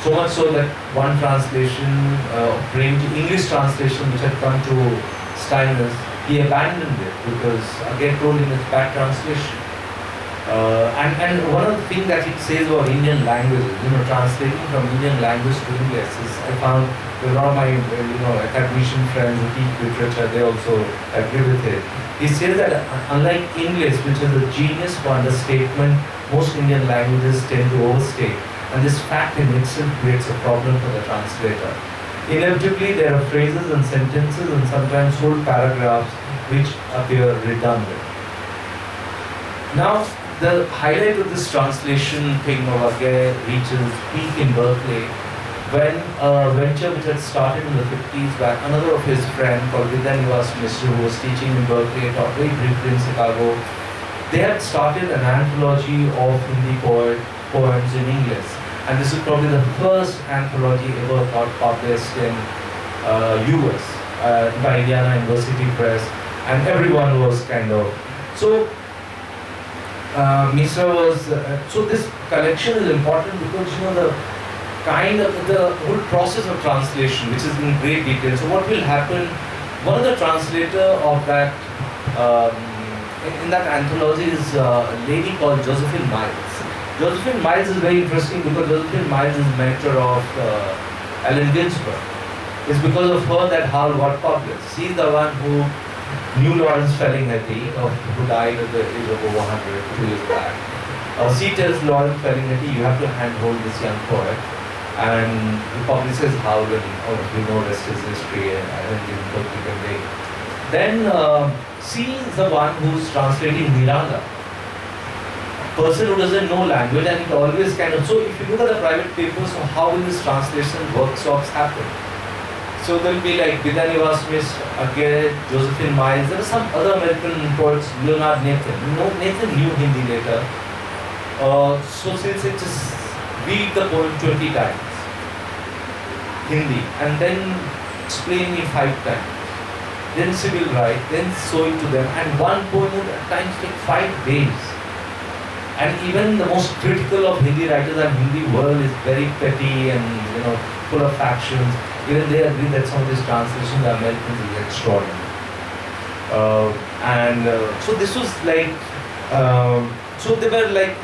so much so that one translation, English translation which had come to Steiners, he abandoned it because again told him it's bad translation. And one of the things that it says about Indian languages, translating from Indian language to English is, I found with a lot of my, academician friends who teach literature, they also agree with it. He says that unlike English, which is a genius for understatement, most Indian languages tend to overstate. And this fact in itself creates a problem for the translator. Inevitably, there are phrases and sentences and sometimes whole paragraphs which appear redundant. Now, the highlight of this translation thing of Agyeya reaches peak in Berkeley when a venture which had started in the 50s by another of his friends called Vidyanivas Mishra, who was teaching in Berkeley, taught very briefly in Chicago. They had started an anthology of Hindi poems in English. And this is probably the first anthology ever published in US by Indiana University Press, and everyone was kind of so. Mishra was so this collection is important because the whole process of translation, which is in great detail. So what will happen? One of the translator of that in that anthology is a lady called Josephine Miles. Josephine Miles is very interesting because Josephine Miles is mentor of Allen Ginsberg. It's because of her that Hal got published. She's the one who knew Lawrence Ferlinghetti, who died at the age of over 100 2 years back. She tells Lawrence Ferlinghetti, you have to handhold this young poet. And he publishes Hal, and rest is history, and Allen Ginsberg became big. Then she is the one who's translating Miranda. Person who doesn't know language, and it always kind of, so if you look at the private papers, so how will this translation workshops happen? So there will be like Vidyanivas Mishra, Agyeya, Josephine Miles, there are some other American poets, Leonard Nathan. Nathan knew Hindi later. So since it just read the poem 20 times, Hindi, and then explain me 5 times. Then she will write, then show it to them, and one poem would at times take 5 days. And even the most critical of Hindi writers and Hindi world is very petty and full of factions. Even they agree that some of these translations by Americans is extraordinary. So this was like, so they were like,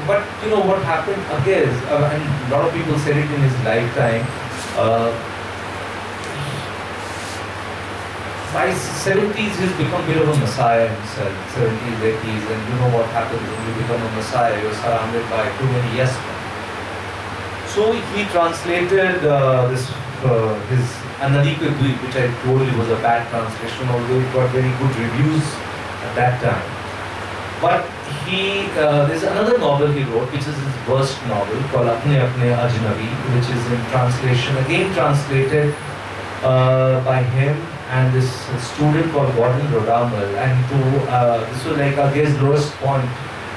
but what happened again is, and a lot of people said it in his lifetime. By 70s, he's become a bit of a messiah himself, 70s, 80s, and you know what happens when you become a messiah, you're surrounded by too many yes men. So he translated his Anadi Ke Dweep, which I told you was a bad translation, although it got very good reviews at that time. But there's another novel he wrote, which is his worst novel, called Apne Apne Ajnabi, which is in translation, again translated by him and this student called Gordon Rodamal, and this was like Agyeya's lowest point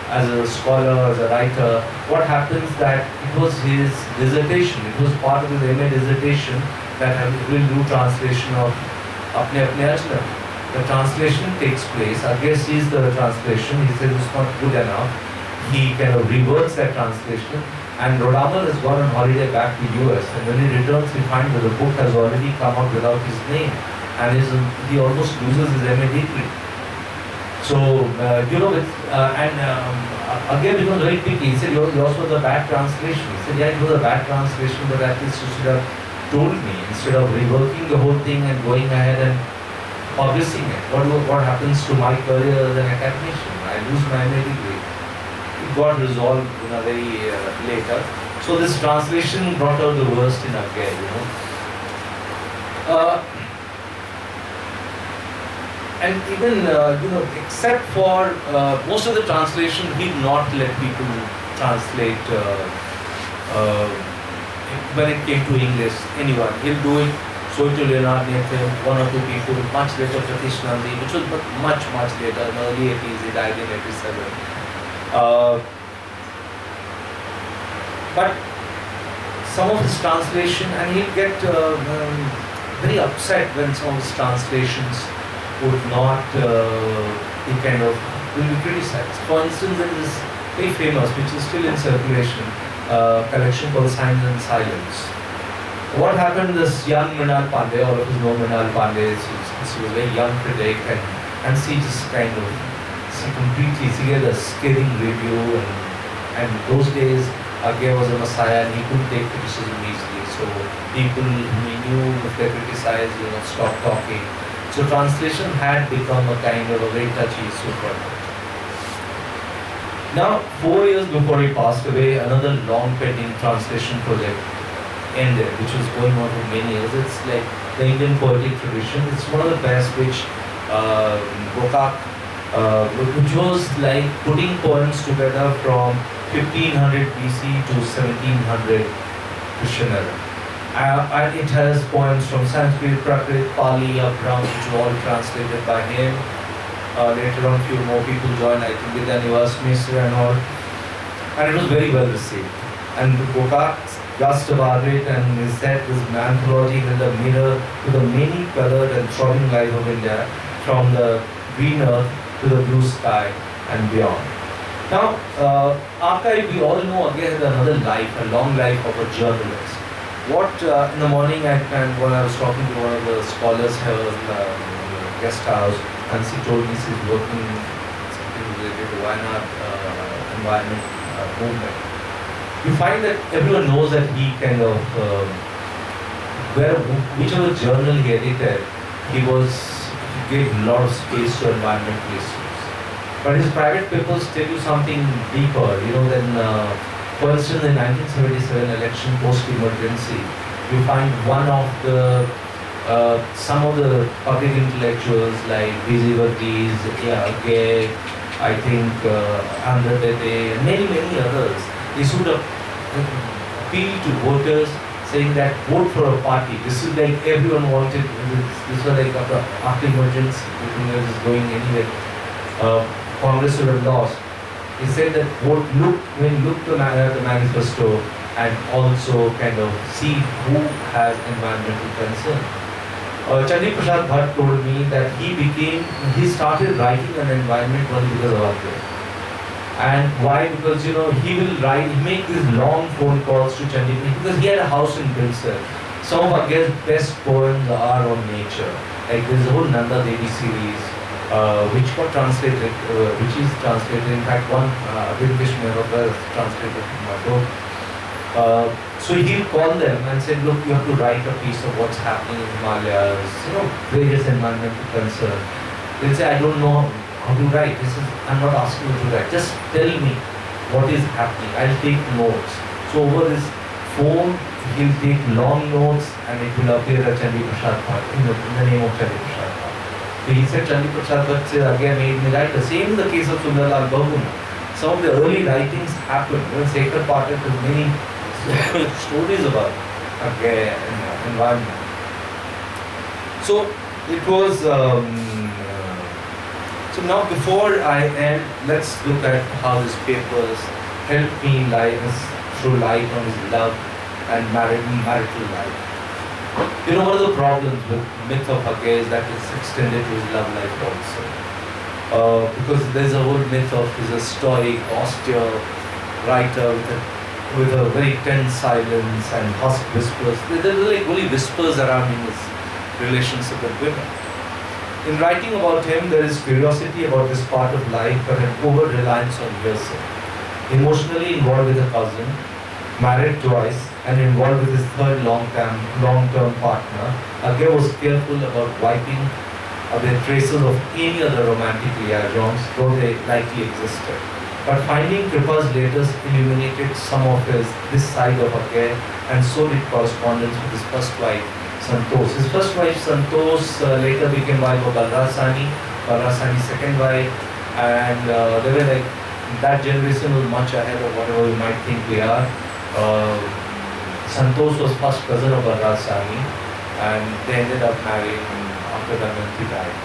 as a scholar, as a writer. What happens that it was his dissertation, it was part of his MA dissertation that he will do translation of Apne Apne Ajnabi. The translation takes place, Agyeya sees the translation, he says it's not good enough, he kind of reverts that translation, and Rodamal has gone on holiday back to US, and when he returns he finds that the book has already come out without his name, and he almost loses his MA degree. So, Agyeya becomes very picky. He said, yours was a bad translation. He said, yeah, it was a bad translation, but at least you should have told me, instead of reworking the whole thing and going ahead and publishing it. What happens to my career as an academician? I lose my MA degree. It got resolved very later. So this translation brought out the worst in Agyeya, and even, except for most of the translation, he did not let people translate when it came to English, anyone. He'll do it, show it to Leonard Nathan, 1 or 2 people, much later Pratish Nandi, which was much, much later, in the early 80s, he died in 87. But some of his translation, and he'll get very upset when some of his translations would not be kind of will be criticized. For instance, there is very famous, which is still in circulation, collection called Signs and Silence. What happened? This young Mrinal Pandey, all of us know Mrinal Pandey, she was a very young critic, and she just kind of, she gave a scathing review, and those days Agyeya was a messiah and he couldn't take criticism easily. So people whom he knew, if they criticized, stop talking. So translation had become a kind of a very touchy subject. Now, 4 years before he passed away, another long pending translation project ended, which was going on for many years. It's like the Indian poetic tradition. It's one of the best which which was like putting poems together from 1500 BC to 1700 Christian era. And it has poems from Sanskrit, Prakrit, Pali, Abram, which were all translated by him. Later on, few more people joined, I think, with Anivas Misra and all. And it was very well received. And Gokak gussed about it, and he said this anthology is a mirror to the many colored and throbbing life of India, from the green earth to the blue sky and beyond. Now, Archive, we all know Agyeya had another life, a long life of a journalist. What in the morning, when I was talking to one of the scholars here in the guest house, and she told me she's working something related to Wayanad environment movement. You find that everyone knows that he kind of, whichever journal he edited, he gave a lot of space to environmental issues. But his private papers tell you something deeper, than, for instance, in 1977 election post-emergency, you find some of the public intellectuals like B.Z. Varghese, Agyeya, I think Andhra Dede, and many others, issued a appeal to voters saying that vote for a party. This is like everyone wanted, this was like after emergency, everything was going anywhere. Congress would have lost. He said that look the manifesto and also kind of see who has environmental concern. Chandi Prasad Bhatt told me that he started writing on environment only because of Agyeya. And why? Because he make these long phone calls to Chandi, because he had a house in Pilsner. Some of Agyeya's best poems are on nature. Like there's a whole Nanda Devi series, which is translated. In fact, one British Mehrotra translated from my book. So he'll call them and say, look, you have to write a piece of what's happening in Himalayas, various environmental concerns. They'll say, I don't know how to write. I'm not asking you to write. Just tell me what is happening. I'll take notes. So over this phone, he'll take long notes and it will appear at Chandi Prasad Bhatt, in the name of Chandi Prasad Bhatt. So he said Chandi Prasad Bhatt said, Agyeya made me write. The same in the case of Sundarlal Bahuguna. Some of the early writings happened. Sekhar Pathak has many stories about Agyeya and environment. So it was. So now, before I end, let's look at how his papers helped me throw light on his love and marital life. One of the problems with myth of Agyeya is that it's extended to his love life also. Because there's a whole myth of he's a stoic, austere writer with a very tense silence and hushed whispers. There are like only whispers around his relationship with women. In writing about him, there is curiosity about this part of life, but an over-reliance on hearsay. Emotionally involved with a cousin, married twice, and involved with his third long-term partner, Agyeya was careful about wiping away traces of any other romantic liaisons, though they likely existed. But finding Kripa's letters illuminated some of this side of Agyeya, and so did correspondence with his first wife, Santosh. His first wife, Santosh, later became wife of Balrasani's second wife, and they were like, that generation was much ahead of whatever we might think we are. Santosh was first cousin of Balrasani, and they ended up marrying after Damayanti died.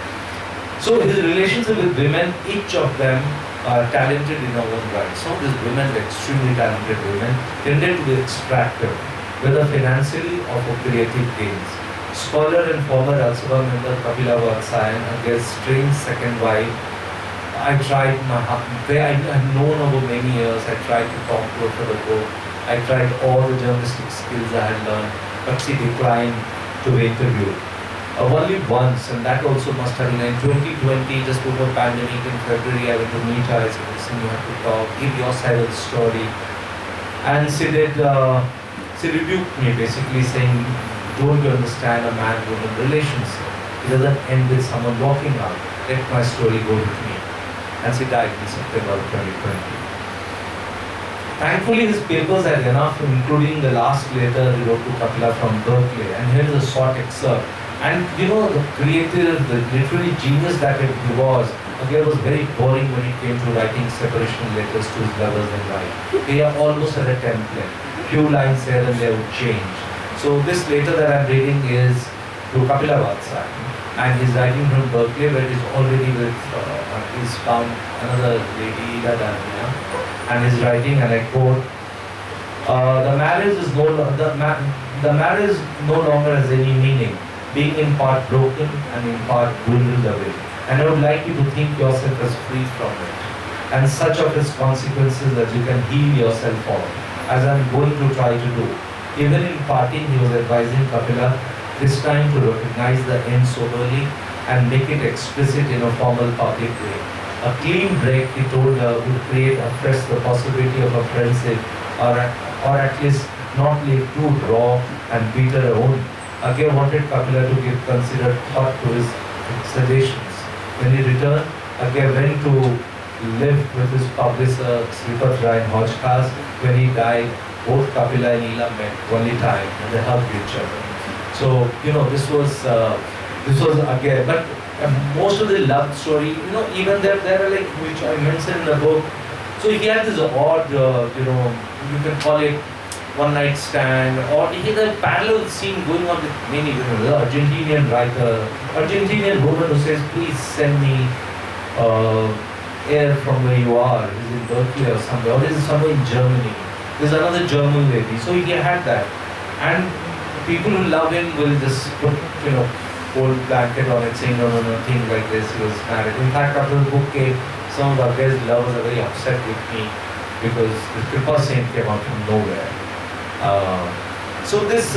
So his relationship with women, each of them talented in our own right. Some of these women, the extremely talented women, tended to be extractive, whether financially or for creative gains. Scholar and former Rajya Sabha member Kapila Vatsayan, against strange second wife, I tried I've known over many years, I tried to talk to her for the book. I tried all the journalistic skills I had learned, but she declined to interview. Only once, and that also must have been in 2020, just before pandemic in February, I went to meet her. I said, listen, you have to talk, give your side of the story. And she rebuked me, basically saying, don't you understand a man-woman relationship? It doesn't end with someone walking out. Let my story go with me. And she died in September 2020. Thankfully, his papers had enough, including the last letter he wrote to Kapila from Berkeley. And here is a short excerpt. And you know, the creative, the literary genius that he was, Agyeya was very boring when it came to writing separation letters to his lovers in life. They are almost at a template. Few lines here and there would change. So this letter that I'm reading is to Kapila Vatsayan. And he's writing from Berkeley, where he's already with, he's found another lady, Dania. And he's writing, and I quote, the marriage no longer has any meaning, being in part broken and in part dwindled away. And I would like you to think yourself as free from it, and such of its consequences that you can heal yourself of, as I'm going to try to do. Even in parting, he was advising Kapila this time to recognize the end soberly and make it explicit in a formal public way. A clean break, he told her, would create afresh the possibility of a friendship, or at least not leave too raw and bitter a wound. Agyeya wanted Kapila to give considered thought to his suggestions. When he returned, Agyeya went to live with his publisher, Sripath Rai in Hojkas. When he died, both Kapila and Neela met only time, and they hugged each other. So, you know, this was Agyeya. But most of the love story, you know, even there are like, which I mentioned in the book. So he had this odd, you know, you can call it one night stand, or he had a parallel scene going on with many women. The Argentinian writer, Argentinian woman who says, please send me air from where you are. Is in Berkeley or somewhere, or is it somewhere in Germany? There's another German lady. So he had that. And people who love him will just put, you know, old blanket on it saying, no, things like this, he was married. In fact, after the book came, some of Aggyeya's lovers are very upset with me because the Kripa Saint came out from nowhere. So this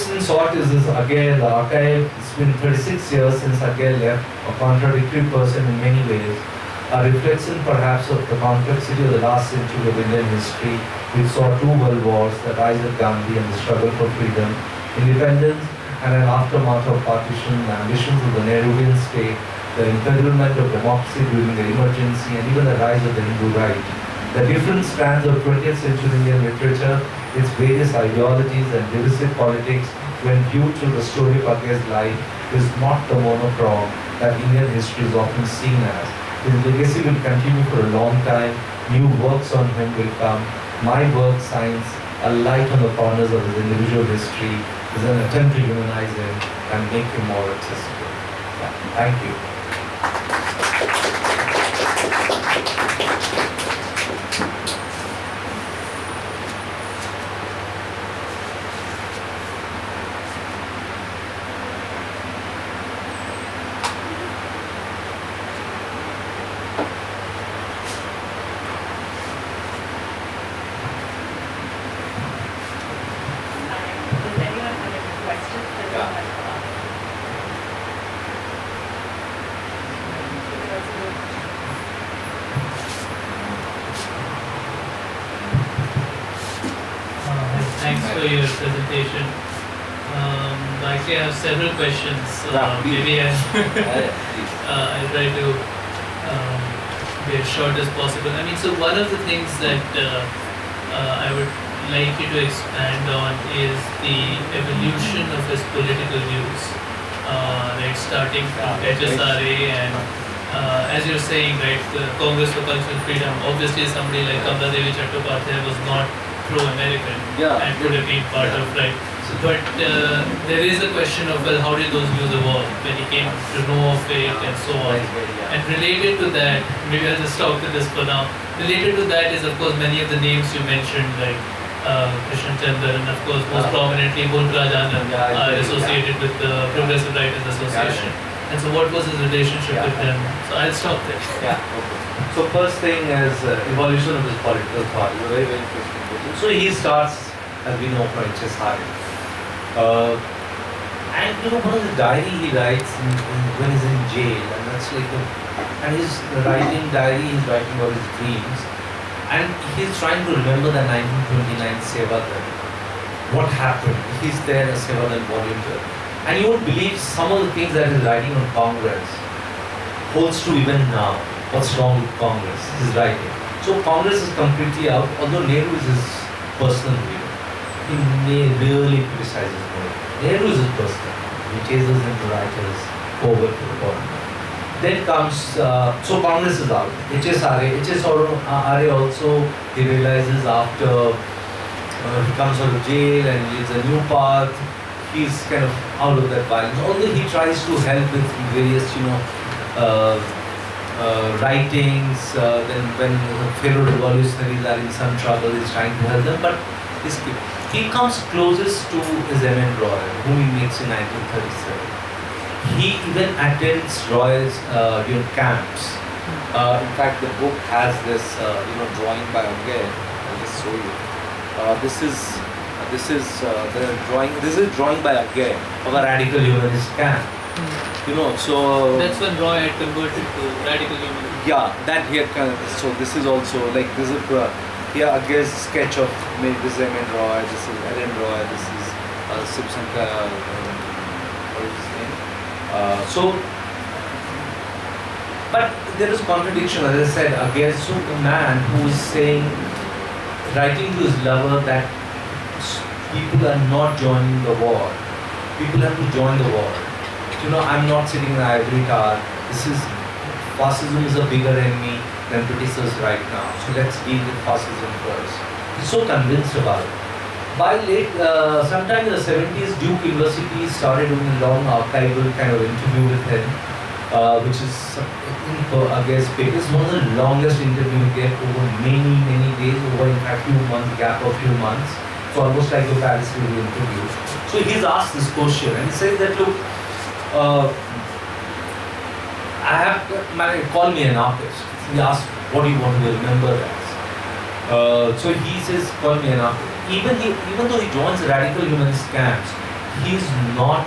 in short is this Agyeya, the archive. It's been 36 years since Agyeya left, a contradictory person in many ways, a reflection perhaps of the complexity of the last century of Indian history, which saw two world wars, the rise of Gandhi and the struggle for freedom, independence, and an aftermath of partition, the ambitions of the Nehruvian state, the imperilment of democracy during the emergency, and even the rise of the Hindu right. The different strands of 20th century Indian literature, its various ideologies and divisive politics, when viewed through the story of Agyeya's life, is not the monochrome that Indian history is often seen as. His legacy will continue for a long time. New works on him will come. My work, Science, a light on the corners of his individual history, is an attempt to humanize him and make him more accessible. Yeah, thank you. Thanks for your presentation. Actually, I have several questions. Maybe I'll try to be as short as possible. I mean, so one of the things that I would like you to expand on is the evolution of his political views, right, starting from HSRA and as you're saying, right, the Congress for Cultural Freedom. Obviously, somebody like Kamla Devi Chattopadhyay was not pro-American Yeah. and could have been part Yeah. of, right? But there is a question of, well, how did those views evolve when he came to know of it and so on. Yeah. And related to that, maybe I'll just stop with this for now. Related to that is, of course, many of the names you mentioned, like Krishnan Chandra, and of course, most prominently, Mulkraj Anand, are associated with the Progressive Writers Association. And so, what was his relationship with them? So, I'll stop there. Yeah, okay. So first thing is evolution of his political thought. It's a very, very interesting question. So he starts, as we know, from HSI. And one of the diary he writes when he's in jail, and that's like and he's writing diary, he's writing about his dreams, and he's trying to remember the 1929 Sevadal. What happened? He's there as Sevadal volunteer. And you won't believe some of the things that he's writing on Congress holds true even now. What's wrong with Congress? He's writing. So Congress is completely out, although Nehru is his personal hero. He may really criticize Nehru. Nehru is his personal. He chases him to writers over to the bottom. Then comes, so Congress is out. HSRA also, he realizes after he comes out of jail and leads a new path, he's kind of out of that violence. Although he tries to help with various, writings, then when fellow revolutionaries are in some trouble, he's trying to help them. But he comes closest to his M.N. Roy, whom he meets in 1937. He even attends Roy's camps. In fact, the book has this, drawing by Agyeya. I'll just show you. This is the drawing. This is drawing by Agyeya of a radical humanist camp. So That's when Roy had converted to radical humanism. yeah, that here. So this is also like this is here Agyeya's sketch of this is M.N. Roy. This is Ellen Roy. This is Champaca. What is his name? But there is contradiction. As I said, Agyeya is a man who is saying, writing to his lover that people are not joining the war. People have to join the war. I'm not sitting in the ivory tower. Fascism is a bigger enemy than Britishers right now. So let's deal with fascism first. He's so convinced about it. By sometime in the 70s, Duke University started doing a long archival kind of interview with him, which is, I guess, it's one of the longest interviews we get over many, many days, over in fact gap of few months. So almost like a Paris review interview. So he's asked this question and he says that, look, call me an artist. He asked, what do you want to be remembered as? So he says, call me an artist. Even though he joins radical humanist camps, he's not,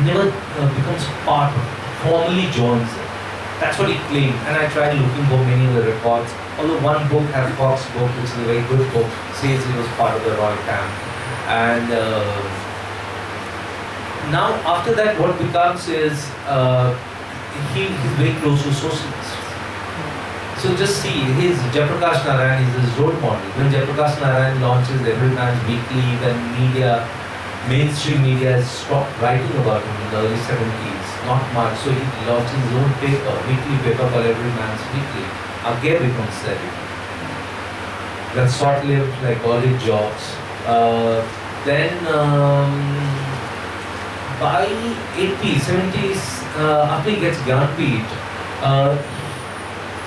never becomes part of it, formally joins it. That's what he claimed. And I tried looking for many of the records. Although one book, Fox book, which is a very good book, says he was part of the Roy camp. And now after that, what becomes is he's very close to socialists. So just see, his Jayaprakash Narayan is his role model. When Jayaprakash Narayan launches Everyman's Weekly, then mainstream media has stopped writing about him in the early 70s. Not much. So he launches his own paper, weekly paper called Everyman's Weekly. Agyeya becomes celebrity. That's short-lived, like all his jobs. Then by 80s, 70s, after he gets Gyanpeeth,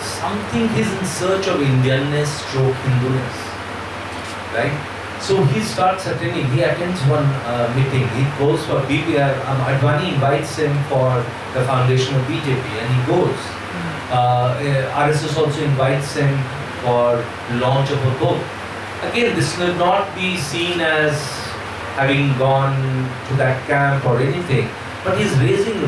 something he's in search of Indianness stroke Hinduness, right? So he starts attending, he attends one meeting, he goes for BPR, Advani invites him for the foundation of BJP and he goes. RSS also invites him for launch of a book. Again, this will not be seen as having gone to that camp or anything, but he's raising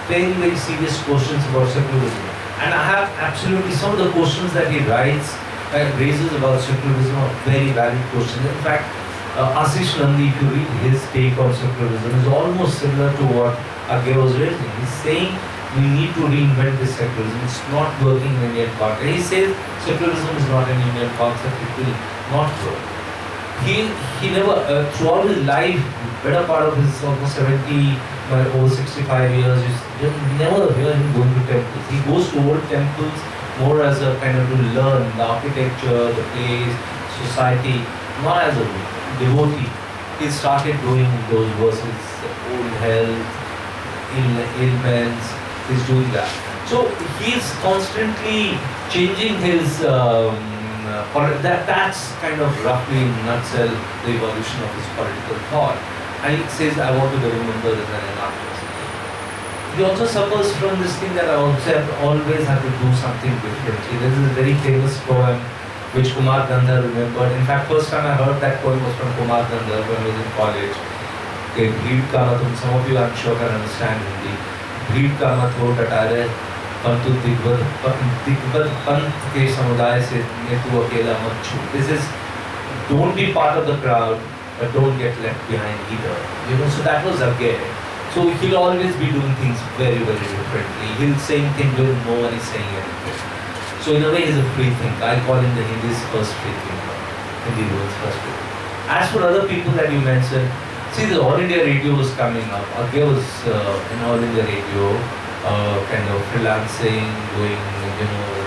very, very serious questions about secularism. And I have absolutely some of the questions that he raises about secularism are very valid questions. In fact, Ashish Nandi, if you read his take on secularism, is almost similar to what Agyeya was raising. He's saying we need to reinvent this secularism. It's not working in Indian context. He says secularism is not an Indian concept. It will not work. He never, throughout his life, better part of his almost 70, over 65 years, you never hear him going to temples. He goes to old temples more as a kind of to learn the architecture, the place, society, not as a devotee. He started doing those verses, old health, ailments, he's doing that. So he's constantly changing his, that's kind of roughly in a nutshell the evolution of his political thought. And he says, I want to be remembered as an anarchist. He also suffers from this thing that I always have to do something differently. There is a very famous poem which Kumar Gandhar remembered. In fact, first time I heard that poem was from Kumar Gandhar when I was in college. Okay, Bheed ka matum, some of you I'm sure can understand Hindi. Bheed ka mat ho datare, pantu digvad pant ke samudaya se ne tu akela mat chhu. This is, don't be part of the crowd, but don't get left behind either. You know, so that was Agyeya. So he'll always be doing things very, very differently. He'll say things when no one is saying anything. So in a way, he's a free thinker. I call him the Hindi's first free thinker. Hindi world's first free thinker. As for other people that you mentioned, see, the All India Radio was coming up. Agyeya was in All India Radio, kind of freelancing, doing,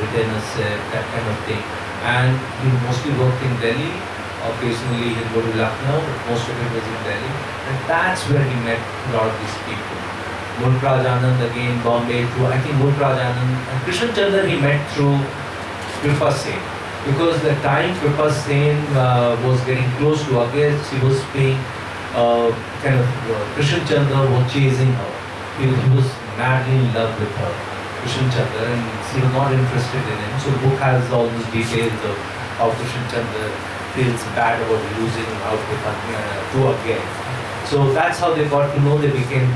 retainership, that kind of thing. And he mostly worked in Delhi. Occasionally he'll go to Lucknow, but most of it was in Delhi. And that's where he met a lot of these people. Mulkraj Anand again, Bombay, through, I think Mulkraj Anand and Krishan Chandra he met through Kripa Sen. Because the time Kripa Sen was getting close to Agyeya, she was paying Krishan Chandra was chasing her. He was madly in love with her, Krishan Chandra, and she was not interested in him. So the book has all these details of how Krishan Chandra feels bad about losing out to Agyeya. So that's how they got to know, they became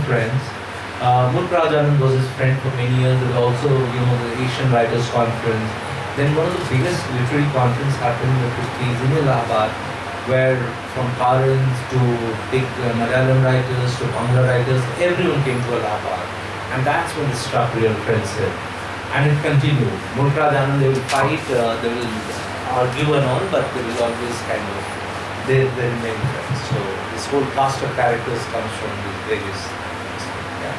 friends. Mulkraj Anand was his friend for many years. There was also, the Asian Writers Conference. Then one of the biggest literary conferences happened in the 50s in Allahabad, where from Karans to big Malayalam writers to Bangla writers, everyone came to Allahabad. And that's when they struck real friendship. And it continued. Mulkraj Anand, they will fight, they will argue and all, but they will always they remain friends. So this whole cast of characters comes from these various things. Yeah.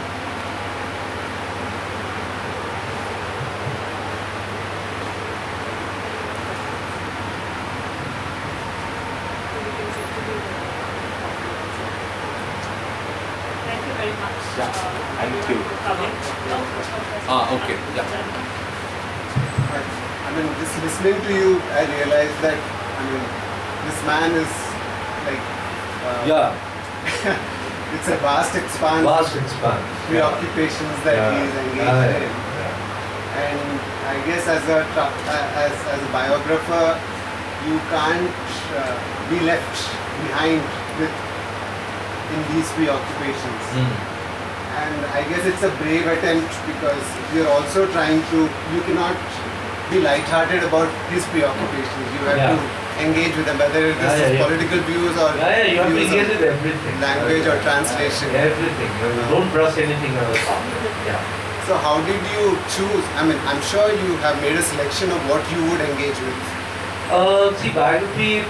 Thank you very much. Yeah, thank you. Okay, yeah. I mean, just listening to you, I realized that, this man is like, it's a vast expanse of preoccupations that he is engaged in. And I guess as a biographer, you can't be left behind in these preoccupations. And I guess it's a brave attempt because you're also you cannot be light-hearted about his preoccupations. You have to engage with them, whether it is political views or you have to views engage of with everything. language or translation. Everything. Don't brush anything out of the Yeah. So how did you choose? I'm sure you have made a selection of what you would engage with. See, biography,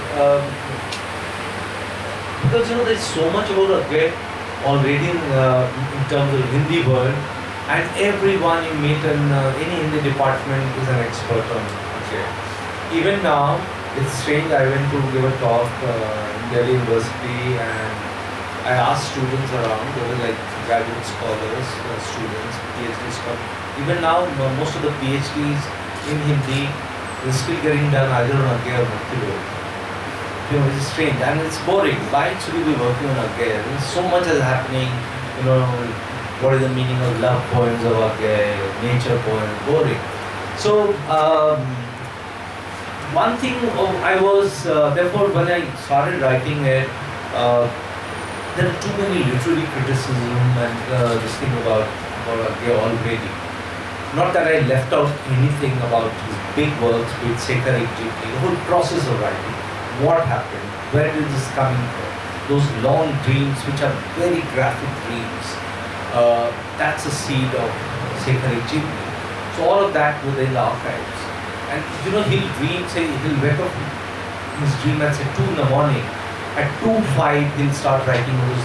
because there's so much about Agyeya already in terms of Hindi world, and everyone you meet in any Hindi department is an expert on Agyeya. Even now, it's strange, I went to give a talk in Delhi University and I asked students around, they were like graduate scholars, students, PhD scholars. Even now, most of the PhDs in Hindi is still getting done either on Agyeya or Bhakti. It's strange and it's boring. Why should you be working on Agyeya? So much is happening, what is the meaning of love poems of Agyeya, nature poems, boring. So, one thing I was, therefore when I started writing it, there are too many literary criticism and this thing about Agyeya already. Not that I left out anything about his big works, be it Shekhar Ekjiti, the whole process of writing. What happened? Where is this coming from? Those long dreams, which are very graphic dreams, that's a seed of Shekhar Ekjiti. So all of that within the archives. And he'll dream, he'll wake up in his dream at say 2 in the morning. At 2:05 he'll start writing those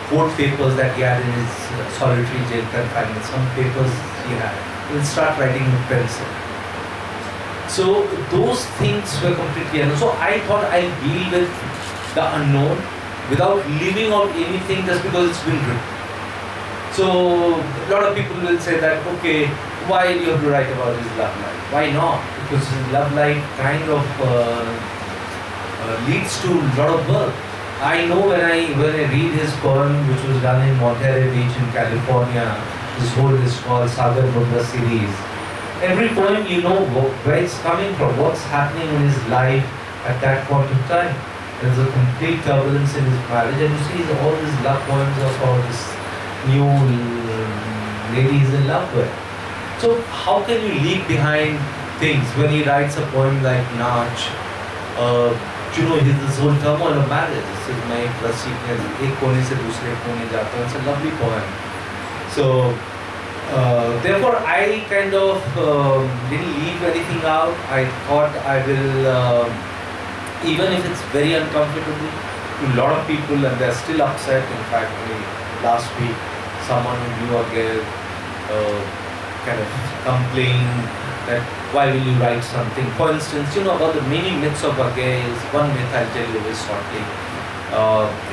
court papers that he had in his solitary jail confinement, some papers he had. He'll start writing with pencil. So those things were completely unknown. So I thought I'll deal with the unknown without leaving out anything just because it's been written. So a lot of people will say that, okay, why do you have to write about his love life? Why not? Because his love life kind of leads to a lot of work. I know when I read his poem, which was done in Monterey Beach in California, this whole is called Sagar Mukul series. Every poem, you know where it's coming from, what's happening in his life at that point of time. There's a complete turbulence in his marriage, and you see all these love poems of all this new lady he's in love with. So how can you leave behind things when he writes a poem like Nach? You know, his whole turmoil of marriage. This is my plus ek kone se dusre kone jata. It's a lovely poem. So therefore, I kind of didn't leave anything out. I thought I will, even if it's very uncomfortable to a lot of people, and they're still upset. In fact, last week, someone who knew Agyeya kind of complained that why will you write something? For instance, you know about the many myths of Agyeya. Is one myth I'll tell you very shortly,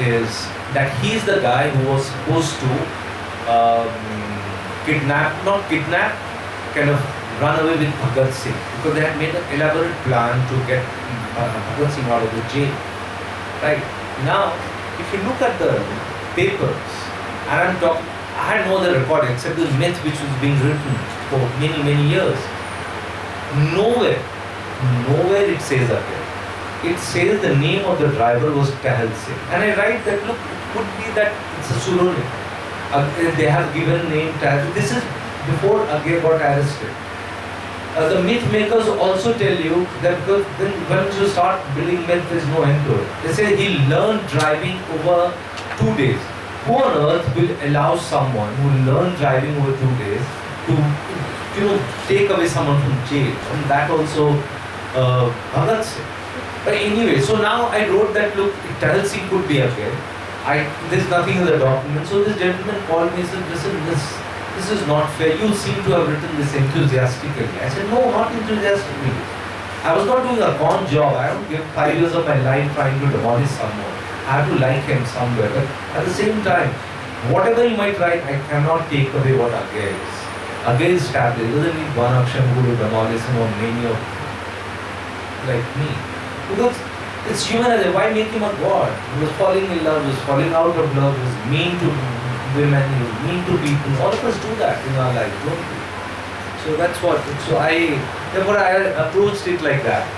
is that he's the guy who was supposed to kind of run away with Bhagat Singh, because they had made an elaborate plan to get Bhagat Singh out of the jail. Right now, if you look at the papers, and I had no other record except the myth which was being written for many years. Nowhere it says Agyeya. It says the name of the driver was Tahal Singh. And I write that, look, it could be that it's a pseudonym. They have given name Tahal. This is before Agyeya got arrested. The myth makers also tell you that because when you start building myth, there is no end to it. They say he learned driving over 2 days. Who on earth will allow someone who learned driving over 2 days to take away someone from jail? And that also Bhagat Singh. But anyway, so now I wrote that, look, Tahal Singh could be Agyeya. There's nothing in the document. So this gentleman called me and said, listen, this is not fair. You seem to have written this enthusiastically. I said, no, not enthusiastically. I was not doing a con job. I don't give 5 years of my life trying to demolish someone. I have to like him somewhere. But at the same time, whatever you might write, I cannot take away what Agyeya is. Agyeya is established. He doesn't need one Akshaya Mukul to demolish him or many of like me. Because it's human as why make him a god? He was falling in love, he was falling out of love, he was mean to women, he was mean to people. All of us do that in our life, don't we? So that's what. So therefore I approached it like that.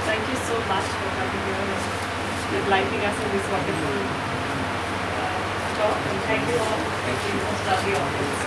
Thank you so much for coming here and enlightening us in this wonderful talk. And thank you all for being most lovely audience.